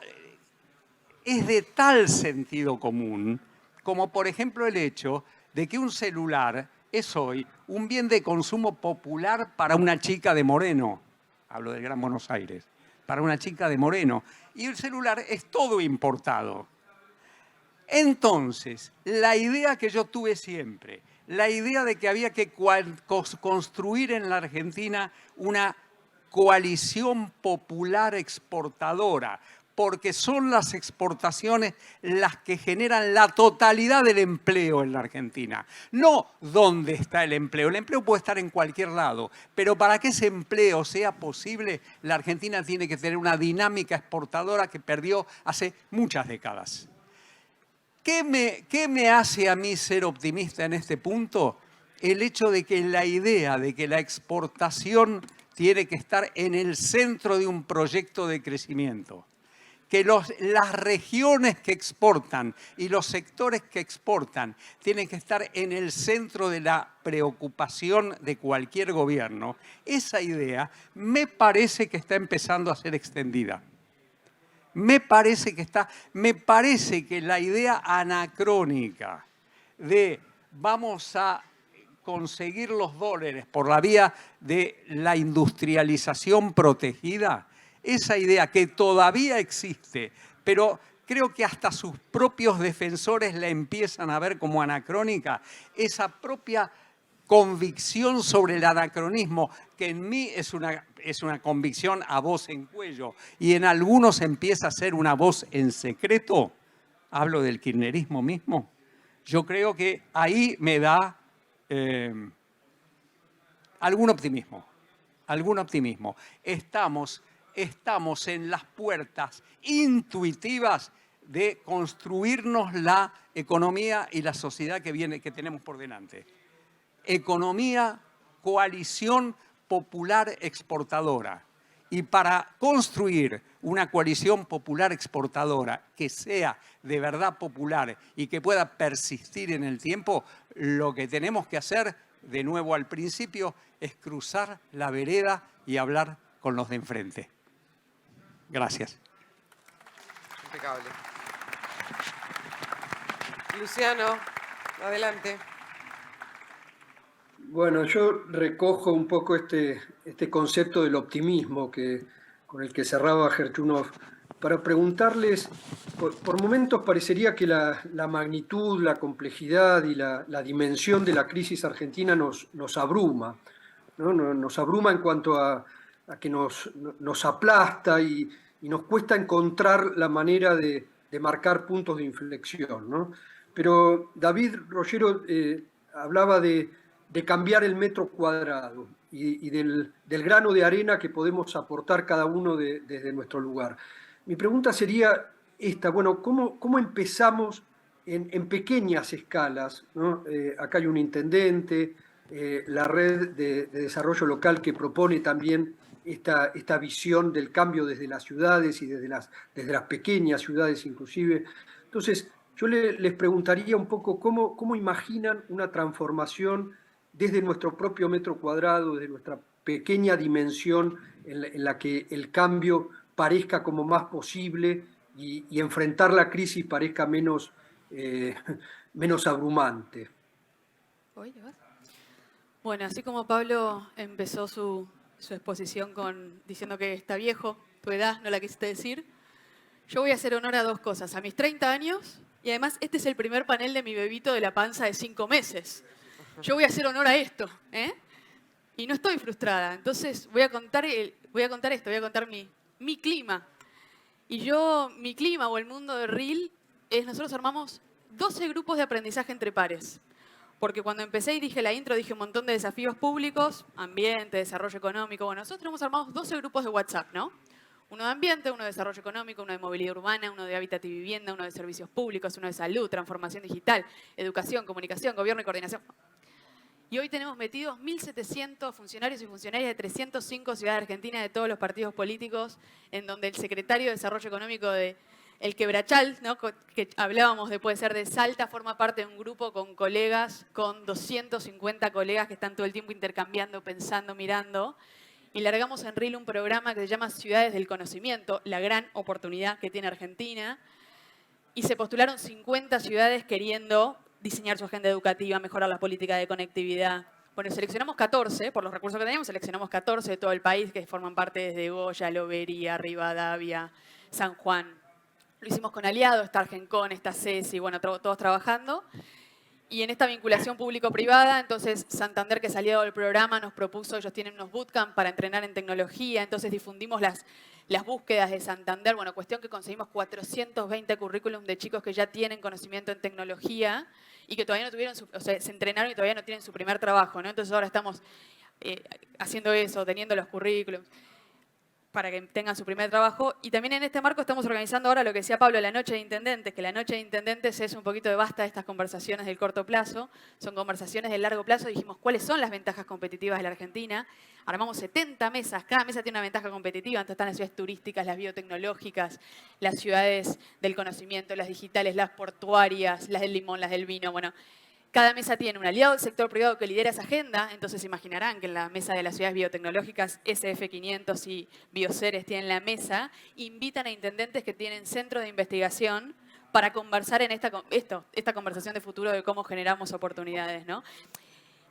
es de tal sentido común como, por ejemplo, el hecho de que un celular es hoy un bien de consumo popular para una chica de Moreno. Hablo del Gran Buenos Aires. Para una chica de Moreno. Y el celular es todo importado. Entonces, la idea que yo tuve siempre, la idea de que había que construir en la Argentina una coalición popular exportadora, porque son las exportaciones las que generan la totalidad del empleo en la Argentina. No dónde está el empleo. El empleo puede estar en cualquier lado, pero para que ese empleo sea posible, la Argentina tiene que tener una dinámica exportadora que perdió hace muchas décadas. ¿Qué me hace a mí ser optimista en este punto? El hecho de que la idea de que la exportación tiene que estar en el centro de un proyecto de crecimiento. Que las regiones que exportan y los sectores que exportan tienen que estar en el centro de la preocupación de cualquier gobierno. Esa idea me parece que está empezando a ser extendida. Me parece que la idea anacrónica de vamos a conseguir los dólares por la vía de la industrialización protegida, esa idea que todavía existe, pero creo que hasta sus propios defensores la empiezan a ver como anacrónica, esa propia convicción sobre el anacronismo, que en mí es una convicción a voz en cuello y en algunos empieza a ser una voz en secreto, hablo del kirchnerismo mismo, yo creo que ahí me da algún optimismo. Estamos en las puertas intuitivas de construirnos la economía y la sociedad que tenemos por delante. Economía, coalición popular exportadora. Y para construir una coalición popular exportadora que sea de verdad popular y que pueda persistir en el tiempo, lo que tenemos que hacer, de nuevo al principio, es cruzar la vereda y hablar con los de enfrente. Gracias. Impecable. Luciano, adelante. Bueno, yo recojo un poco este concepto del optimismo con el que cerraba Gerchunov, para preguntarles, por momentos parecería que la magnitud, la complejidad y la dimensión de la crisis argentina nos abruma, ¿no? Nos abruma en cuanto a que nos aplasta y nos cuesta encontrar la manera de marcar puntos de inflexión, ¿no? Pero David Rogero hablaba de cambiar el metro cuadrado y del grano de arena que podemos aportar cada uno desde nuestro lugar. Mi pregunta sería esta, bueno, ¿cómo empezamos en pequeñas escalas, ¿no? Acá hay un intendente, la red de desarrollo local que propone también esta visión del cambio desde las ciudades y desde las pequeñas ciudades inclusive. Entonces, yo les preguntaría un poco cómo imaginan una transformación desde nuestro propio metro cuadrado, desde nuestra pequeña dimensión en la que el cambio parezca como más posible y enfrentar la crisis parezca menos abrumante. Bueno, así como Pablo empezó su exposición diciendo que está viejo, tu edad no la quisiste decir, yo voy a hacer honor a dos cosas. A mis 30 años, y además este es el primer panel de mi bebito de la panza de 5 meses. Yo voy a hacer honor a esto, ¿eh? Y no estoy frustrada. Entonces voy a contar mi clima. Y mi clima o el mundo de RIL es, nosotros armamos 12 grupos de aprendizaje entre pares. Porque cuando empecé y dije la intro, dije un montón de desafíos públicos, ambiente, desarrollo económico. Bueno, nosotros tenemos armados 12 grupos de WhatsApp, ¿no? Uno de ambiente, uno de desarrollo económico, uno de movilidad urbana, uno de hábitat y vivienda, uno de servicios públicos, uno de salud, transformación digital, educación, comunicación, gobierno y coordinación. Y hoy tenemos metidos 1.700 funcionarios y funcionarias de 305 ciudades argentinas de todos los partidos políticos, en donde el secretario de Desarrollo Económico de El Quebrachal, ¿no?, que hablábamos de puede ser de Salta, forma parte de un grupo con colegas, con 250 colegas que están todo el tiempo intercambiando, pensando, mirando. Y largamos en RIL un programa que se llama Ciudades del Conocimiento, la gran oportunidad que tiene Argentina. Y se postularon 50 ciudades queriendo diseñar su agenda educativa, mejorar las políticas de conectividad. Bueno, seleccionamos 14, por los recursos que teníamos, seleccionamos 14 de todo el país que forman parte desde Goya, Lobería, Rivadavia, San Juan. Lo hicimos con aliados, está Argencon, está CESI, bueno, todos trabajando. Y en esta vinculación público-privada, entonces Santander, que es aliado del programa, nos propuso, ellos tienen unos bootcamp para entrenar en tecnología, entonces difundimos las búsquedas de Santander. Bueno, cuestión que conseguimos 420 currículums de chicos que ya tienen conocimiento en tecnología y que todavía no tuvieron, se entrenaron y todavía no tienen su primer trabajo, ¿no? Entonces ahora estamos haciendo eso, teniendo los currículums para que tengan su primer trabajo. Y también en este marco estamos organizando ahora lo que decía Pablo, la Noche de Intendentes, que la Noche de Intendentes es un poquito de basta de estas conversaciones del corto plazo, son conversaciones del largo plazo. Dijimos cuáles son las ventajas competitivas de la Argentina. Armamos 70 mesas, cada mesa tiene una ventaja competitiva, entonces están las ciudades turísticas, las biotecnológicas, las ciudades del conocimiento, las digitales, las portuarias, las del limón, las del vino, bueno. Cada mesa tiene un aliado del sector privado que lidera esa agenda, entonces imaginarán que en la mesa de las ciudades biotecnológicas, SF500 y Bioceres tienen la mesa, invitan a intendentes que tienen centros de investigación para conversar en esta conversación de futuro de cómo generamos oportunidades, ¿no?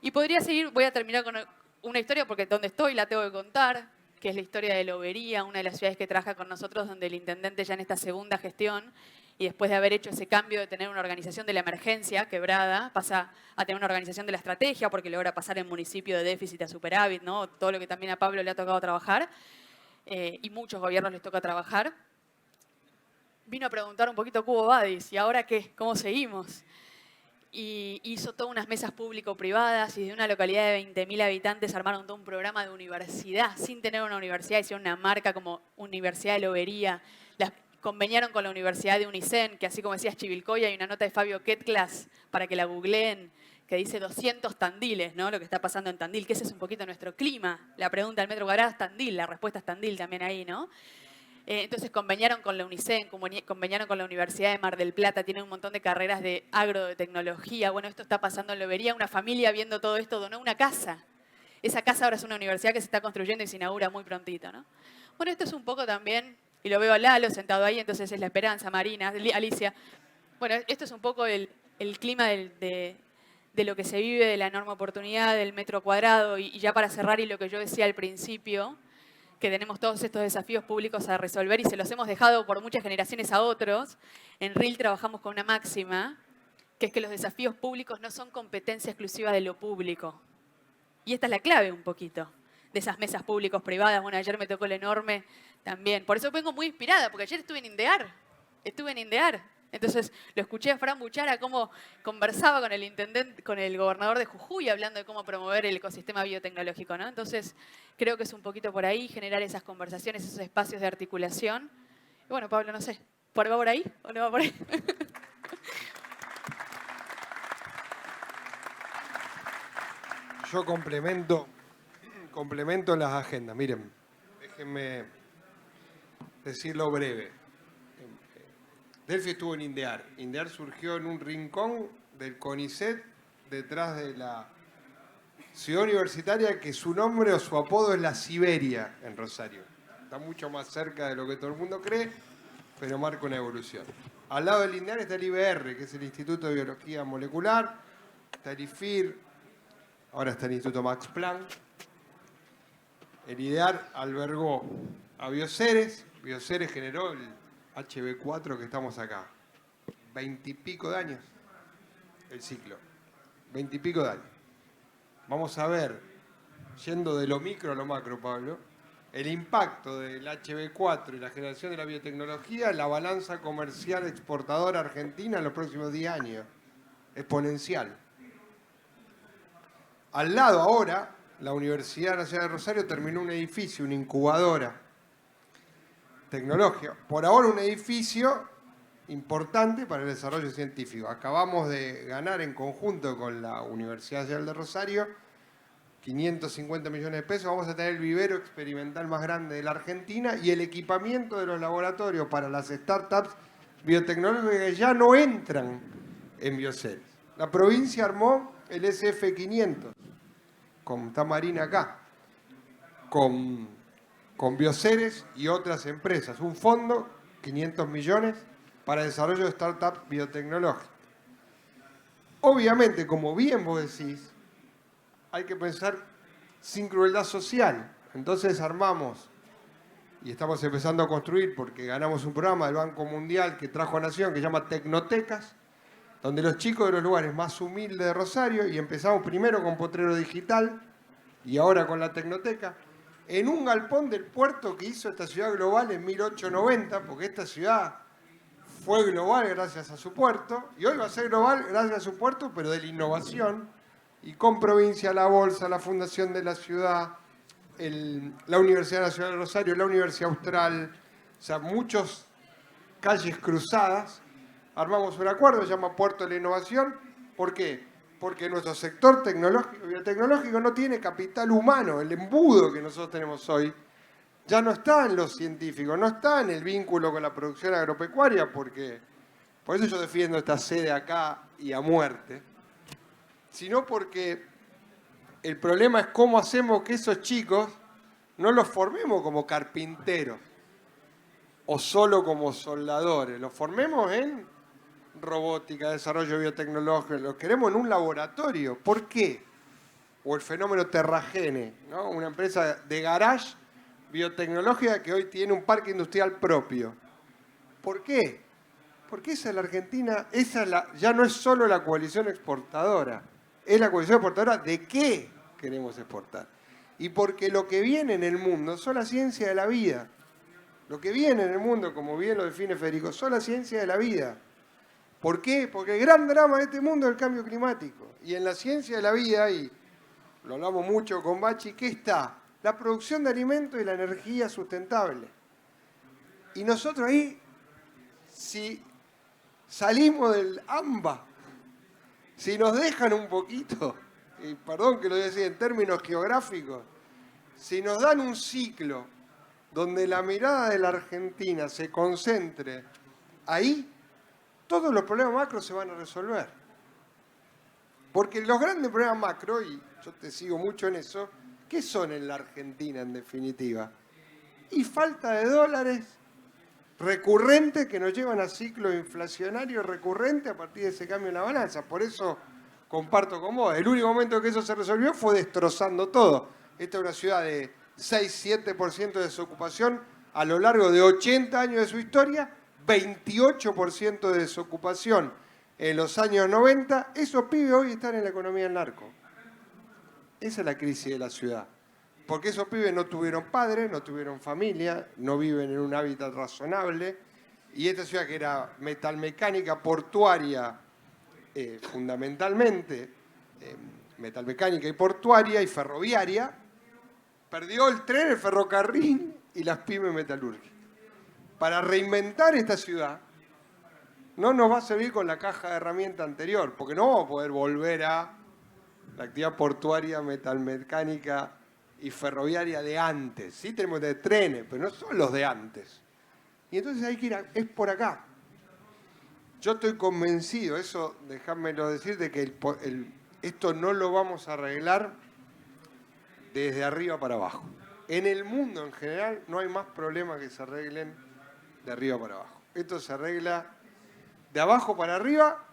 Y podría seguir, voy a terminar con una historia porque donde estoy la tengo que contar, que es la historia de Lobería, una de las ciudades que trabaja con nosotros, donde el intendente ya en esta segunda gestión y después de haber hecho ese cambio de tener una organización de la emergencia quebrada, pasa a tener una organización de la estrategia, porque logra pasar en municipio de déficit a superávit, ¿no? Todo lo que también a Pablo le ha tocado trabajar, y muchos gobiernos les toca trabajar. Vino a preguntar un poquito Cubo Badis, ¿y ahora qué? ¿Cómo seguimos? Y hizo todas unas mesas público-privadas y de una localidad de 20.000 habitantes armaron todo un programa de universidad, sin tener una universidad, hicieron una marca como Universidad de Lobería. Conveniaron con la Universidad de Unicen, que así como decías Chivilcoy, hay una nota de Fabio Ketglas para que la googleen, que dice 200 Tandiles, ¿no? Lo que está pasando en Tandil, que ese es un poquito nuestro clima. La pregunta del metro cuadrado es Tandil, la respuesta es Tandil también ahí, ¿no? Entonces conveniaron con la Unicen, conveniaron con la Universidad de Mar del Plata, tienen un montón de carreras de agro, de tecnología. Bueno, esto está pasando en Lobería, una familia viendo todo esto donó una casa. Esa casa ahora es una universidad que se está construyendo y se inaugura muy prontito, ¿no? Bueno, esto es un poco también... Y lo veo a Lalo sentado ahí, entonces es la esperanza, Marina, Alicia. Bueno, esto es un poco el clima de lo que se vive, de la enorme oportunidad del metro cuadrado. Y ya para cerrar, y lo que yo decía al principio, que tenemos todos estos desafíos públicos a resolver y se los hemos dejado por muchas generaciones a otros. En RIL trabajamos con una máxima, que es que los desafíos públicos no son competencia exclusiva de lo público. Y esta es la clave un poquito de esas mesas públicos privadas. Bueno, ayer me tocó el enorme también. Por eso vengo muy inspirada, porque ayer estuve en INDEAR. Entonces lo escuché a Fran Buchara cómo conversaba con el intendente, con el gobernador de Jujuy, hablando de cómo promover el ecosistema biotecnológico, ¿no? Entonces creo que es un poquito por ahí, generar esas conversaciones, esos espacios de articulación. Y bueno, Pablo, no sé, ¿va por ahí o no va por ahí? Yo complemento las agendas. Miren, déjenme decirlo breve. Delphi estuvo en INDEAR. INDEAR surgió en un rincón del CONICET, detrás de la ciudad universitaria, que su nombre o su apodo es la Siberia en Rosario. Está mucho más cerca de lo que todo el mundo cree, pero marca una evolución. Al lado del INDEAR está el IBR, que es el Instituto de Biología Molecular, está el IFIR, ahora está el Instituto Max Planck. El IDEAR albergó a Bioceres, Bioceres generó el HB4 que estamos acá. 20 y pico de años el ciclo. 20 y pico de años. Vamos a ver, yendo de lo micro a lo macro, Pablo, el impacto del HB4 y la generación de la biotecnología en la balanza comercial exportadora argentina en los próximos 10 años. Exponencial. Al lado ahora, la Universidad Nacional de Rosario terminó un edificio, una incubadora tecnológica. Por ahora un edificio importante para el desarrollo científico. Acabamos de ganar en conjunto con la Universidad Nacional de Rosario 550 millones de pesos. Vamos a tener el vivero experimental más grande de la Argentina y el equipamiento de los laboratorios para las startups biotecnológicas que ya no entran en Bioceres. La provincia armó el SF500, está Marina acá, con Bioceres y otras empresas. Un fondo, 500 millones, para desarrollo de startups biotecnológicas. Obviamente, como bien vos decís, hay que pensar sin crueldad social. Entonces armamos, y estamos empezando a construir, porque ganamos un programa del Banco Mundial que trajo a Nación, que se llama Tecnotecas, donde los chicos de los lugares más humildes de Rosario, y empezamos primero con Potrero Digital, y ahora con la Tecnoteca, en un galpón del puerto que hizo esta ciudad global en 1890, porque esta ciudad fue global gracias a su puerto, y hoy va a ser global gracias a su puerto, pero de la innovación, y con Provincia, la Bolsa, la Fundación de la Ciudad, la Universidad Nacional de Rosario, la Universidad Austral, o sea, muchas calles cruzadas. Armamos un acuerdo, se llama Puerto de la Innovación. ¿Por qué? Porque nuestro sector tecnológico, biotecnológico no tiene capital humano. El embudo que nosotros tenemos hoy ya no está en los científicos, no está en el vínculo con la producción agropecuaria, porque por eso yo defiendo esta sede acá y a muerte, sino porque el problema es cómo hacemos que esos chicos no los formemos como carpinteros o solo como soldadores, los formemos en robótica, desarrollo biotecnológico, los queremos en un laboratorio. ¿Por qué? O el fenómeno Terragene, ¿no? Una empresa de garage biotecnológica que hoy tiene un parque industrial propio. ¿Por qué? Porque esa es la Argentina, ya no es solo la coalición exportadora, es la coalición exportadora de qué queremos exportar. Y porque lo que viene en el mundo son la ciencia de la vida. Lo que viene en el mundo, como bien lo define Federico, son la ciencia de la vida. ¿Por qué? Porque el gran drama de este mundo es el cambio climático. Y en la ciencia de la vida, y lo hablamos mucho con Bachi, ¿qué está? La producción de alimentos y la energía sustentable. Y nosotros ahí, si salimos del AMBA, si nos dejan un poquito, y perdón que lo decía en términos geográficos, si nos dan un ciclo donde la mirada de la Argentina se concentre ahí, todos los problemas macro se van a resolver. Porque los grandes problemas macro, y yo te sigo mucho en eso, ¿qué son en la Argentina en definitiva? Y falta de dólares recurrentes que nos llevan a ciclos inflacionarios recurrentes a partir de ese cambio en la balanza. Por eso comparto con vos, el único momento que eso se resolvió fue destrozando todo. Esta es una ciudad de 6-7% de desocupación a lo largo de 80 años de su historia, 28% de desocupación en los años 90. Esos pibes hoy están en la economía del narco. Esa es la crisis de la ciudad. Porque esos pibes no tuvieron padres, no tuvieron familia, no viven en un hábitat razonable. Y esta ciudad que era metalmecánica, portuaria, fundamentalmente, metalmecánica y portuaria y ferroviaria, perdió el tren, el ferrocarril y las pymes metalúrgicas. Para reinventar esta ciudad, no nos va a servir con la caja de herramientas anterior, porque no vamos a poder volver a la actividad portuaria, metalmecánica y ferroviaria de antes. Sí tenemos de trenes, pero no son los de antes. Y entonces hay que ir, es por acá. Yo estoy convencido, eso déjamelo decir, de que esto no lo vamos a arreglar desde arriba para abajo. En el mundo en general no hay más problemas que se arreglen de arriba para abajo. Esto se arregla de abajo para arriba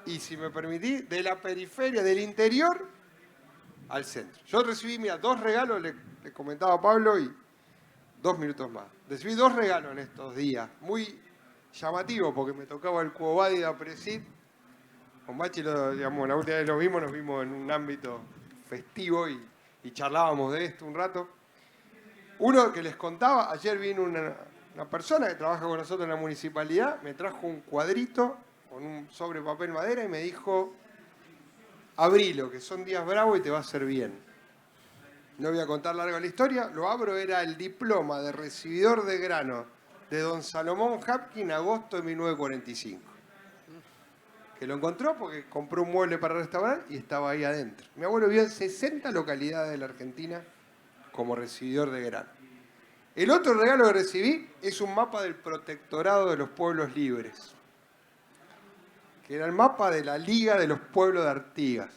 y, si me permitís, de la periferia, del interior al centro. Yo recibí, mira, 2 regalos, le comentaba a Pablo, y 2 minutos más. Recibí 2 regalos en estos días, muy llamativo, porque me tocaba el Quo Vadis da Presid. Con Bachi, digamos, la última vez nos vimos en un ámbito festivo y charlábamos de esto un rato. Uno que les contaba, ayer vino una persona que trabaja con nosotros en la municipalidad, me trajo un cuadrito con un sobre papel madera y me dijo: abrilo, que son días bravos y te va a hacer bien. No voy a contar larga la historia, lo abro, era el diploma de recibidor de grano de don Salomón Hapkin, agosto de 1945. Que lo encontró porque compró un mueble para restaurar y estaba ahí adentro. Mi abuelo vivió en 60 localidades de la Argentina como recibidor de grano. El otro regalo que recibí es un mapa del Protectorado de los Pueblos Libres, que era el mapa de la Liga de los Pueblos de Artigas.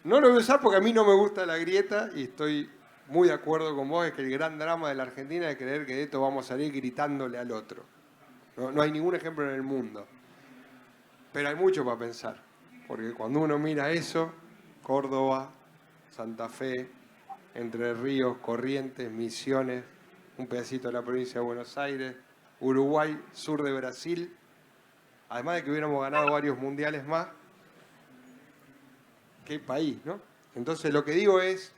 No lo voy a usar porque a mí no me gusta la grieta y estoy muy de acuerdo con vos, es que el gran drama de la Argentina es creer que de esto vamos a salir gritándole al otro. No hay ningún ejemplo en el mundo. Pero hay mucho para pensar, porque cuando uno mira eso, Córdoba, Santa Fe, Entre Ríos, Corrientes, Misiones, un pedacito de la provincia de Buenos Aires, Uruguay, sur de Brasil, además de que hubiéramos ganado varios mundiales más, qué país, ¿no? Entonces lo que digo es,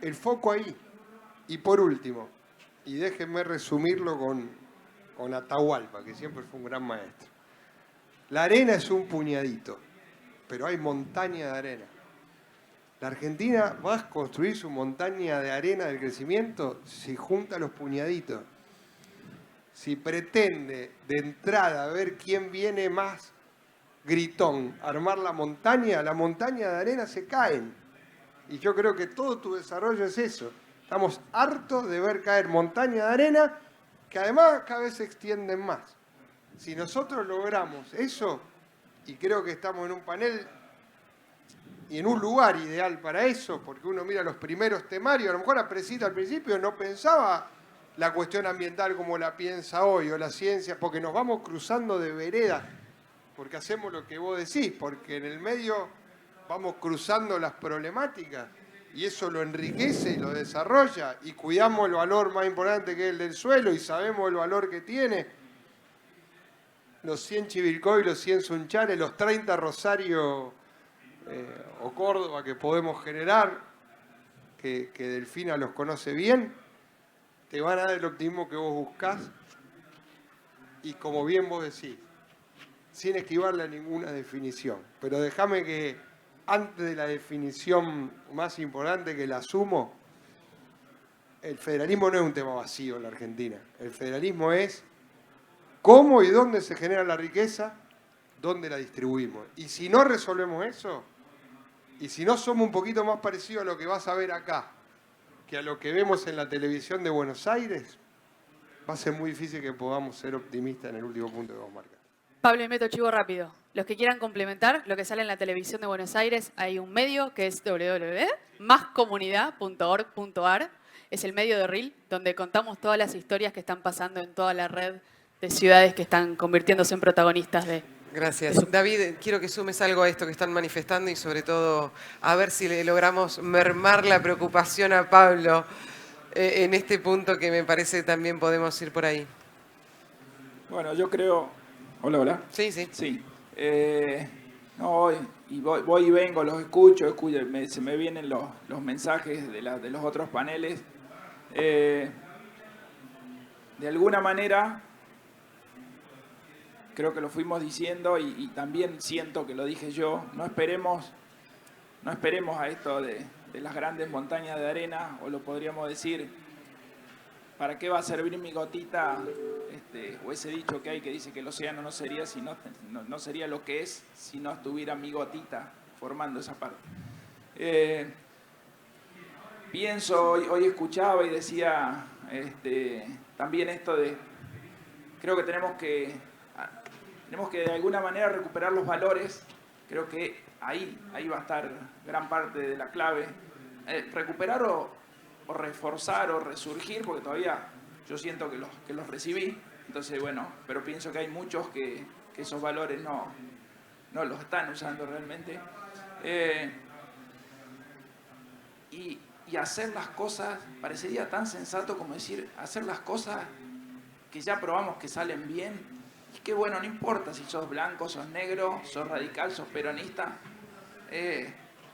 el foco ahí. Y por último, y déjenme resumirlo con Atahualpa, que siempre fue un gran maestro. La arena es un puñadito, pero hay montaña de arena. La Argentina va a construir su montaña de arena del crecimiento si junta los puñaditos. Si pretende de entrada ver quién viene más gritón, armar la montaña de arena se caen. Y yo creo que todo tu desarrollo es eso. Estamos hartos de ver caer montaña de arena que además cada vez se extienden más. Si nosotros logramos eso, y creo que estamos en un panel y en un lugar ideal para eso, porque uno mira los primeros temarios, a lo mejor Apresita al principio no pensaba la cuestión ambiental como la piensa hoy, o la ciencia, porque nos vamos cruzando de vereda, porque hacemos lo que vos decís, porque en el medio vamos cruzando las problemáticas, y eso lo enriquece y lo desarrolla, y cuidamos el valor más importante que es el del suelo, y sabemos el valor que tiene. Los 100 Chivilcoy, los 100 Sunchales, los 30 Rosario o Córdoba que podemos generar, que Delfina los conoce bien, te van a dar el optimismo que vos buscás, y como bien vos decís, sin esquivarle a ninguna definición. Pero déjame que, antes de la definición más importante que la asumo, el federalismo no es un tema vacío en la Argentina. El federalismo es cómo y dónde se genera la riqueza, dónde la distribuimos. Y si no resolvemos eso, y si no somos un poquito más parecidos a lo que vas a ver acá, que a lo que vemos en la televisión de Buenos Aires, va a ser muy difícil que podamos ser optimistas en el último punto que vos marcas. Pablo, y meto chivo rápido. Los que quieran complementar lo que sale en la televisión de Buenos Aires, hay un medio que es www.mascomunidad.org.ar. Es el medio de RIL, donde contamos todas las historias que están pasando en toda la red de ciudades que están convirtiéndose en protagonistas de... Gracias. David, quiero que sumes algo a esto que están manifestando y sobre todo a ver si le logramos mermar la preocupación a Pablo en este punto que me parece que también podemos ir por ahí. Bueno, yo creo... Hola, hola. Sí, sí. Sí. No, voy y vengo, los escucho, se me vienen los mensajes de los otros paneles. De alguna manera... Creo que lo fuimos diciendo y también siento que lo dije yo. No esperemos a esto de las grandes montañas de arena, o lo podríamos decir, ¿para qué va a servir mi gotita? O ese dicho que hay que dice que el océano no sería lo que es si no estuviera mi gotita formando esa parte. pienso, hoy escuchaba y decía también esto de, creo que tenemos que de alguna manera recuperar los valores. Creo que ahí va a estar gran parte de la clave. Recuperar o reforzar o resurgir, porque todavía yo siento que los recibí. Entonces, bueno, pero pienso que hay muchos que esos valores no los están usando realmente. Y hacer las cosas, parecería tan sensato como decir, hacer las cosas que ya probamos que salen bien. Y que bueno, no importa si sos blanco, sos negro, sos radical, sos peronista.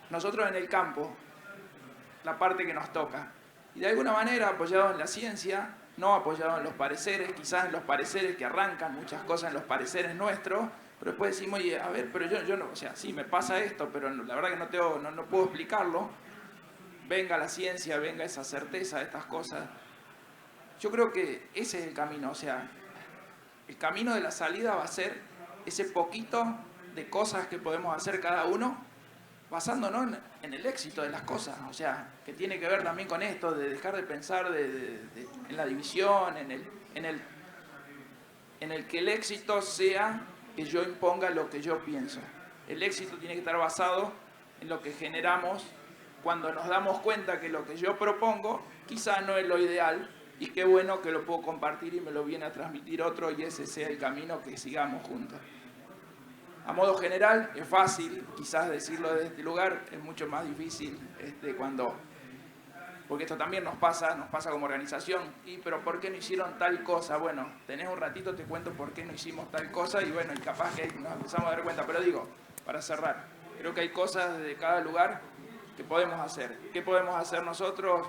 Nosotros en el campo, la parte que nos toca. Y de alguna manera apoyado en la ciencia, no apoyado en los pareceres, quizás en los pareceres que arrancan muchas cosas en los pareceres nuestros, pero después decimos, oye, a ver, pero yo no, o sea, sí me pasa esto, pero la verdad que no puedo explicarlo. Venga la ciencia, venga esa certeza de estas cosas. Yo creo que ese es el camino, o sea, el camino de la salida va a ser ese poquito de cosas que podemos hacer cada uno, basándonos en el éxito de las cosas, o sea, que tiene que ver también con esto, de dejar de pensar en la división, en el que el éxito sea que yo imponga lo que yo pienso. El éxito tiene que estar basado en lo que generamos cuando nos damos cuenta que lo que yo propongo quizás no es lo ideal, y qué bueno que lo puedo compartir y me lo viene a transmitir otro, y ese sea el camino que sigamos juntos. A modo general, es fácil quizás decirlo desde este lugar, es mucho más difícil porque esto también nos pasa como organización. Pero ¿por qué no hicieron tal cosa? Bueno, tenés un ratito, te cuento por qué no hicimos tal cosa, y bueno, y capaz que nos empezamos a dar cuenta. Pero digo, para cerrar, creo que hay cosas de cada lugar que podemos hacer. ¿Qué podemos hacer nosotros?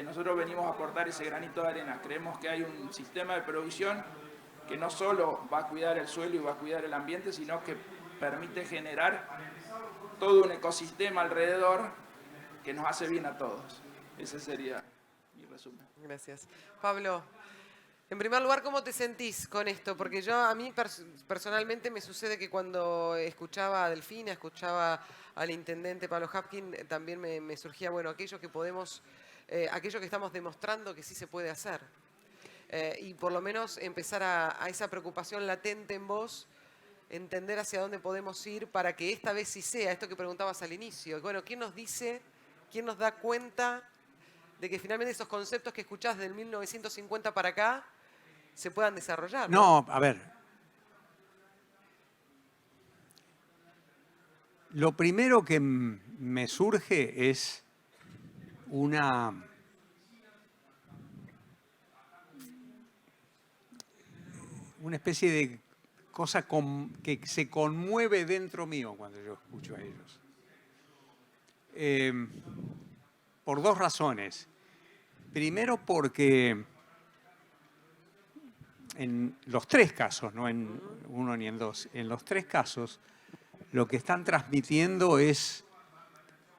Nosotros venimos a aportar ese granito de arena. Creemos que hay un sistema de producción que no solo va a cuidar el suelo y va a cuidar el ambiente, sino que permite generar todo un ecosistema alrededor que nos hace bien a todos. Ese sería mi resumen. Gracias. Pablo, en primer lugar, ¿cómo te sentís con esto? Porque a mí personalmente me sucede que cuando escuchaba a Delfina, escuchaba al intendente Pablo Hapkin, también me surgía, bueno, aquello que estamos demostrando que sí se puede hacer. Y por lo menos empezar a esa preocupación latente en vos, entender hacia dónde podemos ir para que esta vez sí sea, esto que preguntabas al inicio. Bueno, ¿quién nos dice, quién nos da cuenta de que finalmente esos conceptos que escuchás del 1950 para acá se puedan desarrollar? No, a ver. Lo primero que me surge es una especie de cosa que se conmueve dentro mío cuando yo escucho a ellos. Por dos razones. Primero porque en los tres casos, no en uno ni en dos, en los tres casos, lo que están transmitiendo es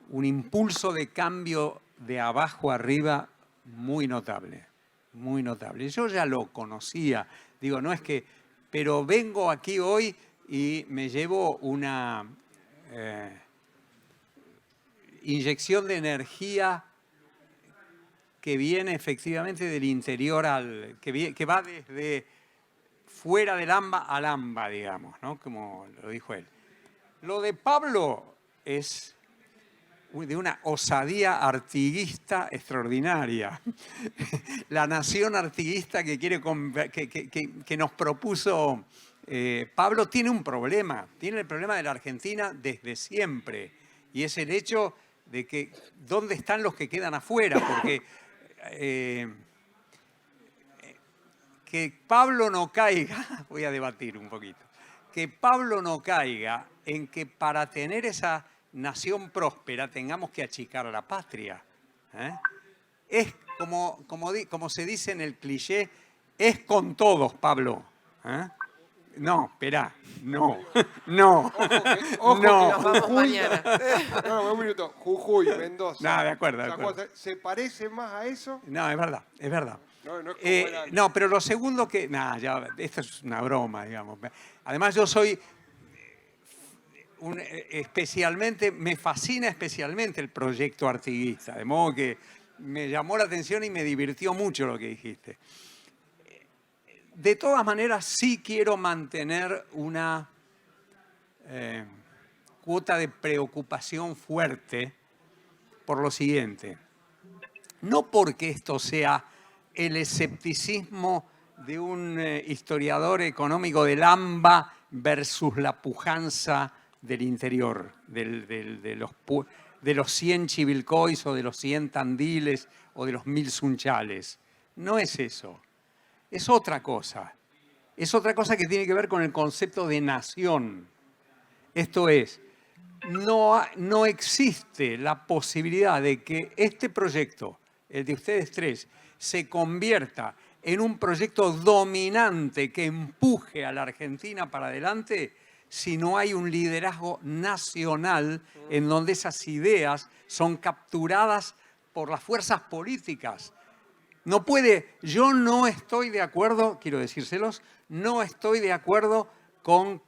un impulso de cambio de abajo arriba muy notable, muy notable. Yo ya lo conocía, digo, no es que, pero vengo aquí hoy y me llevo una inyección de energía que viene efectivamente del interior que va desde fuera del AMBA al AMBA, digamos, ¿no? Como lo dijo él. Lo de Pablo es de una osadía artiguista extraordinaria. La nación artiguista que nos propuso Pablo tiene un problema. Tiene el problema de la Argentina desde siempre. Y es el hecho de que ¿dónde están los que quedan afuera? Porque que Pablo no caiga, voy a debatir un poquito, que Pablo no caiga en que para tener esa nación próspera tengamos que achicar a la patria. Es como se dice en el cliché, es con todos, Pablo. No, espera, no. Ojo que nos vamos Jujuy, mañana. No, un minuto. Jujuy, Mendoza. No, de acuerdo. ¿Se parece más a eso? No, es verdad, es verdad. No, no es como era. No, pero lo segundo que... esto es una broma, digamos. Además, yo soy me fascina especialmente el proyecto artiguista, de modo que me llamó la atención y me divirtió mucho lo que dijiste. De todas maneras, sí quiero mantener una cuota de preocupación fuerte por lo siguiente. No porque esto sea el escepticismo de un historiador económico del AMBA versus la pujanza del interior, de los 100 chivilcois o de los 100 tandiles o de los 1000 sunchales. No es eso. Es otra cosa. Es otra cosa que tiene que ver con el concepto de nación. Esto es, no existe la posibilidad de que este proyecto, el de ustedes tres, se convierta en un proyecto dominante que empuje a la Argentina para adelante si no hay un liderazgo nacional en donde esas ideas son capturadas por las fuerzas políticas. No puede, yo no estoy de acuerdo, quiero decírselos, no estoy de acuerdo con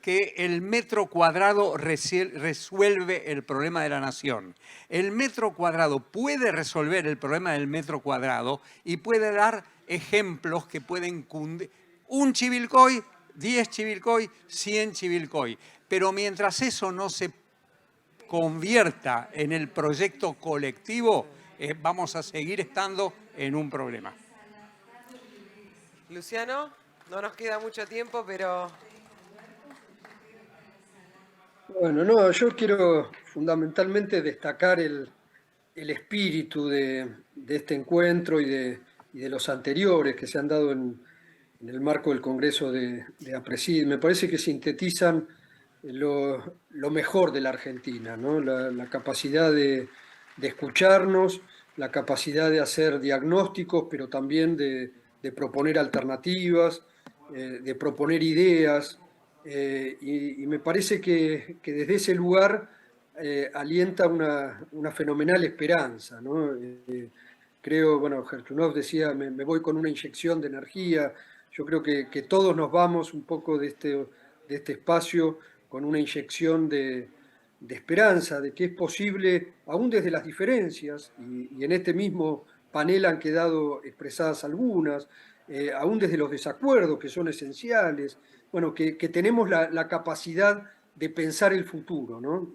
que el metro cuadrado resuelve el problema de la nación. El metro cuadrado puede resolver el problema del metro cuadrado y puede dar ejemplos que pueden cundir. Un chivilcoy, 10 chivilcoy, 100 chivilcoy. Pero mientras eso no se convierta en el proyecto colectivo, vamos a seguir estando en un problema. Luciano, no nos queda mucho tiempo, pero... Bueno, no, yo quiero fundamentalmente destacar el espíritu de este encuentro y de los anteriores que se han dado en el marco del Congreso de APRESID. Me parece que sintetizan lo mejor de la Argentina, ¿no? La capacidad de escucharnos, la capacidad de hacer diagnósticos, pero también de proponer alternativas, de proponer ideas. Y me parece que desde ese lugar alienta una fenomenal esperanza, ¿no? Creo, bueno, Gerchunov decía, me voy con una inyección de energía. Yo creo que todos nos vamos un poco de este espacio con una inyección de esperanza, de que es posible, aún desde las diferencias, y en este mismo panel han quedado expresadas algunas, aún desde los desacuerdos que son esenciales, bueno, que tenemos la capacidad de pensar el futuro, ¿no?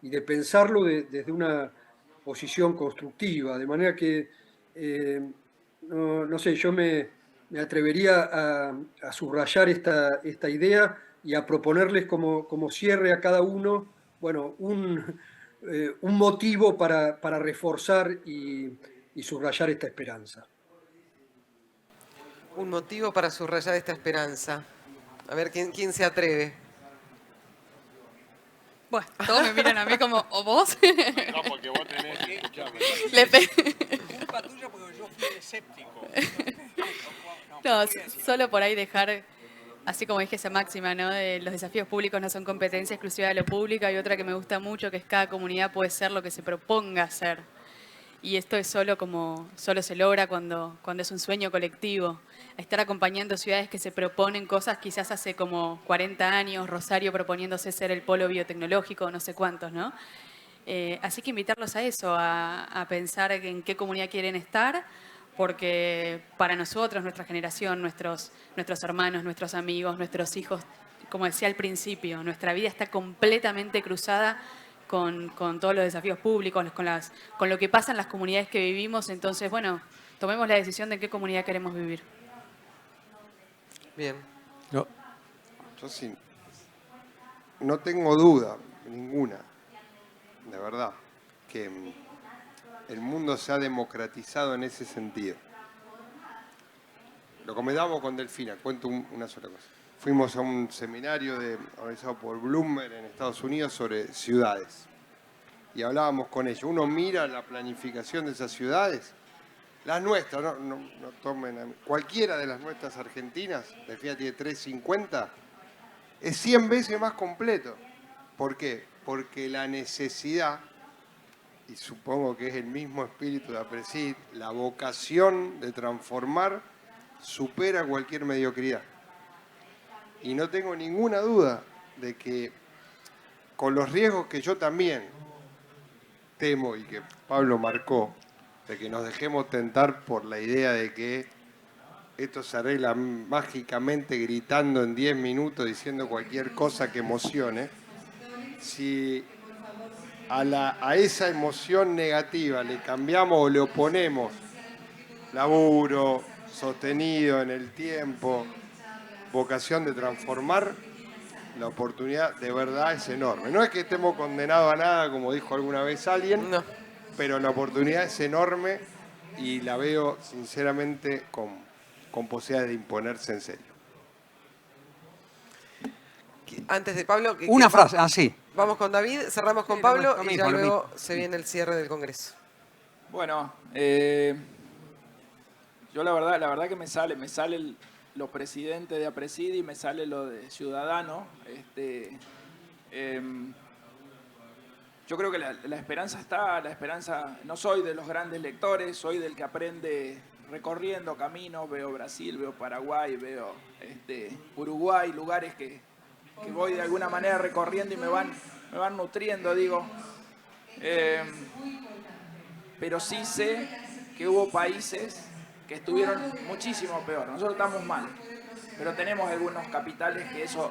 Y de pensarlo desde una posición constructiva, de manera que, no sé, yo me atrevería a subrayar esta idea y a proponerles como cierre a cada uno, bueno, un motivo para reforzar y subrayar esta esperanza. Un motivo para subrayar esta esperanza. A ver, ¿quién se atreve? Bueno, todos me miran a mí como, ¿o vos? No, porque vos tenés que... Culpa tuya porque yo fui escéptico. No, solo por ahí dejar, así como dije esa máxima, ¿no? De los desafíos públicos no son competencia exclusiva de lo público. Hay otra que me gusta mucho, que es cada comunidad puede ser lo que se proponga hacer. Y esto es solo se logra cuando es un sueño colectivo. Estar acompañando ciudades que se proponen cosas quizás hace como 40 años, Rosario proponiéndose ser el polo biotecnológico, no sé cuántos, ¿no? Así que invitarlos a eso, a pensar en qué comunidad quieren estar, porque para nosotros, nuestra generación, nuestros hermanos, nuestros amigos, nuestros hijos, como decía al principio, nuestra vida está completamente cruzada con todos los desafíos públicos, con lo que pasa en las comunidades que vivimos. Entonces, bueno, tomemos la decisión de en qué comunidad queremos vivir. Bien. Yo sí, no tengo duda ninguna, de verdad, que el mundo se ha democratizado en ese sentido. Lo comentamos con Delfina, cuento una sola cosa. Fuimos a un seminario organizado por Bloomberg en Estados Unidos sobre ciudades. Y hablábamos con ellos. Uno mira la planificación de esas ciudades, las nuestras, no tomen cualquiera de las nuestras argentinas, Delfina tiene 350, es 100 veces más completo. ¿Por qué? Porque la necesidad, y supongo que es el mismo espíritu de APRESID, la vocación de transformar supera cualquier mediocridad. Y no tengo ninguna duda de que con los riesgos que yo también temo y que Pablo marcó, de que nos dejemos tentar por la idea de que esto se arregla mágicamente gritando en 10 minutos, diciendo cualquier cosa que emocione. Si a esa emoción negativa le cambiamos o le oponemos laburo, sostenido en el tiempo, vocación de transformar, la oportunidad de verdad es enorme. No es que estemos condenados a nada, como dijo alguna vez alguien, No. pero la oportunidad es enorme y la veo sinceramente con posibilidades de imponerse en serio. Antes de Pablo... Una frase, sí. Vamos con David, cerramos con Sí, Pablo lo y mismo, ya lo luego mismo. se viene el cierre del Congreso. Bueno, yo la verdad que me sale lo presidente de Apresidi y me sale lo de ciudadano. Yo creo que la esperanza está, no soy de los grandes lectores, soy del que aprende recorriendo caminos, veo Brasil, veo Paraguay, veo Uruguay, lugares que voy de alguna manera recorriendo y me van nutriendo, digo. Pero sí sé que hubo países que estuvieron muchísimo peor. Nosotros estamos mal, pero tenemos algunos capitales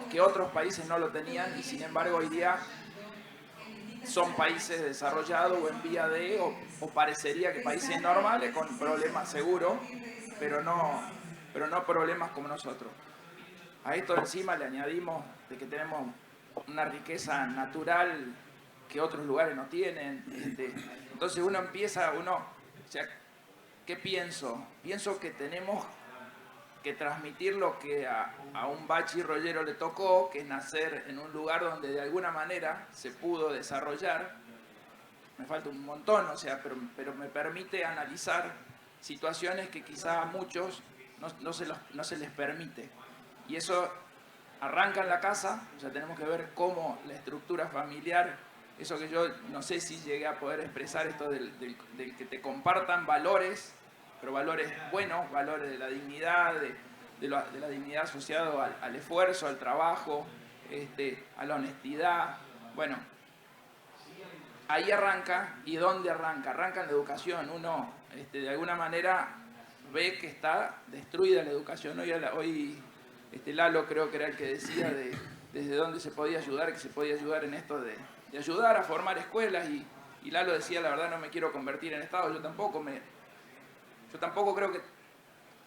que otros países no lo tenían y sin embargo hoy día son países desarrollados o en vía de, o parecería que países normales con problemas seguros, pero no problemas como nosotros. A esto encima le añadimos de que tenemos una riqueza natural que otros lugares no tienen. Entonces uno empieza, o sea, ¿qué pienso? Pienso que tenemos que transmitir lo que a un Bachi Rollero le tocó, que es nacer en un lugar donde de alguna manera se pudo desarrollar. Me falta un montón, o sea, pero me permite analizar situaciones que quizá a muchos no se les permite. Y eso arranca en la casa, o sea, tenemos que ver cómo la estructura familiar, eso que yo no sé si llegué a poder expresar, esto del que te compartan valores, pero valores buenos, valores de la dignidad, de la dignidad asociado al esfuerzo, al trabajo, a la honestidad. Bueno, ahí arranca. ¿Y dónde arranca? Arranca en la educación. Uno, de alguna manera, ve que está destruida la educación. Hoy Lalo creo que era el que decía desde dónde se podía ayudar, que se podía ayudar en esto de ayudar a formar escuelas. Y Lalo decía, la verdad no me quiero convertir en Estado. Yo tampoco creo que...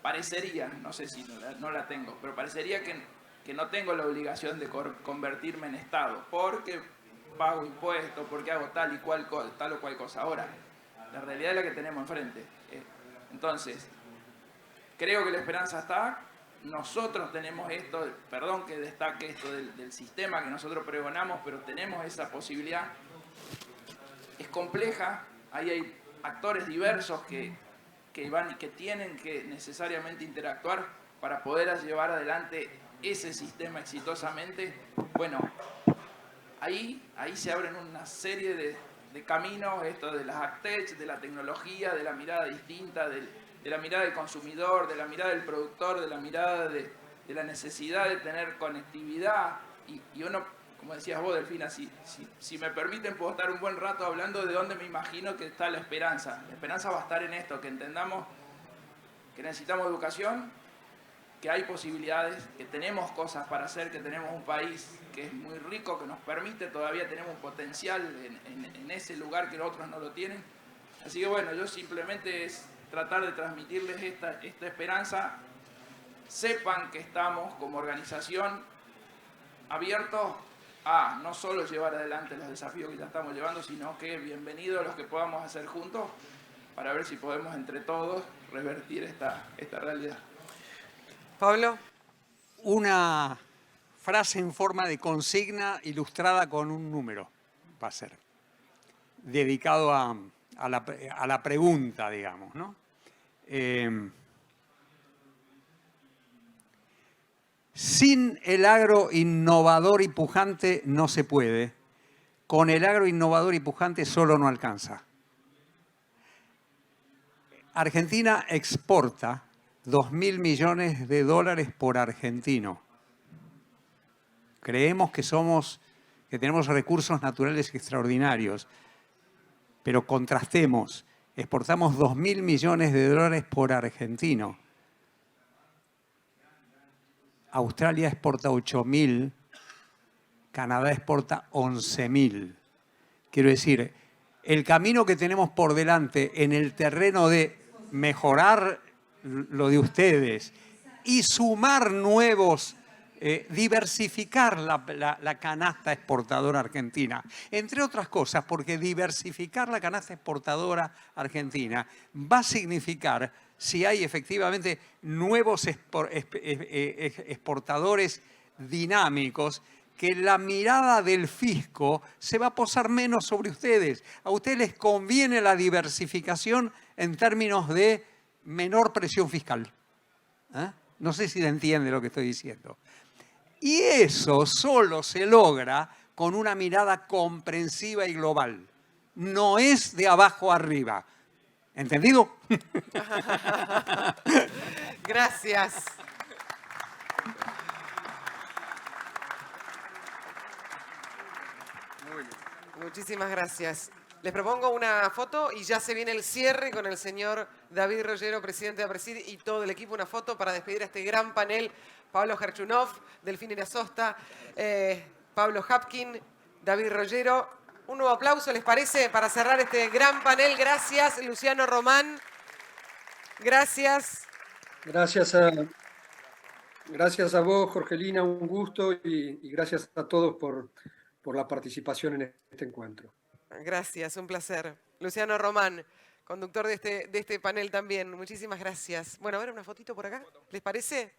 Parecería, no sé si no la tengo, pero parecería que no tengo la obligación de convertirme en Estado, porque pago impuestos, porque hago tal o cual cosa. Ahora, la realidad es la que tenemos enfrente. Entonces, creo que la esperanza está. Nosotros tenemos esto, perdón que destaque esto del sistema que nosotros pregonamos, pero tenemos esa posibilidad. Es compleja, ahí hay actores diversos que tienen que necesariamente interactuar para poder llevar adelante ese sistema exitosamente. Bueno, ahí se abren una serie de caminos, esto de las AgTech, de la tecnología, de la mirada distinta, de la mirada del consumidor, de la mirada del productor, de la mirada de la necesidad de tener conectividad. Y uno, como decías vos, Delfina, si me permiten, puedo estar un buen rato hablando de dónde me imagino que está la esperanza. La esperanza va a estar en esto, que entendamos que necesitamos educación, que hay posibilidades, que tenemos cosas para hacer, que tenemos un país que es muy rico, que nos permite, todavía tenemos un potencial en ese lugar que otros no lo tienen. Así que bueno, yo simplemente es tratar de transmitirles esta esperanza. Sepan que estamos como organización abiertos a no solo llevar adelante los desafíos que ya estamos llevando, sino que bienvenidos los que podamos hacer juntos para ver si podemos entre todos revertir esta realidad. Pablo. Una frase en forma de consigna ilustrada con un número va a ser, dedicado a la pregunta, digamos, ¿no? Sin el agro innovador y pujante no se puede. Con el agro innovador y pujante solo no alcanza. Argentina exporta 2.000 millones de dólares por argentino. Creemos que tenemos recursos naturales extraordinarios, pero contrastemos exportamos 2.000 millones de dólares por argentino. Australia exporta 8.000, Canadá exporta 11.000. Quiero decir, el camino que tenemos por delante en el terreno de mejorar lo de ustedes y sumar nuevos, diversificar la canasta exportadora argentina. Entre otras cosas, porque diversificar la canasta exportadora argentina va a significar, si hay efectivamente nuevos exportadores dinámicos, que la mirada del fisco se va a posar menos sobre ustedes. A ustedes les conviene la diversificación en términos de menor presión fiscal. No sé si se entiende lo que estoy diciendo. Y eso solo se logra con una mirada comprensiva y global. No es de abajo arriba. ¿Entendido? Gracias. Muchísimas gracias. Les propongo una foto y ya se viene el cierre con el señor David Rollero, presidente de APRESID, y todo el equipo. Una foto para despedir a este gran panel. Pablo Gerchunov, Delfín Irazosta, Pablo Hapkin, David Rollero. Un nuevo aplauso, ¿les parece? Para cerrar este gran panel. Gracias, Luciano Román. Gracias. Gracias a vos, Jorgelina, un gusto y gracias a todos por la participación en este encuentro. Gracias, un placer. Luciano Román, conductor de este panel también. Muchísimas gracias. Bueno, a ver una fotito por acá. ¿Les parece?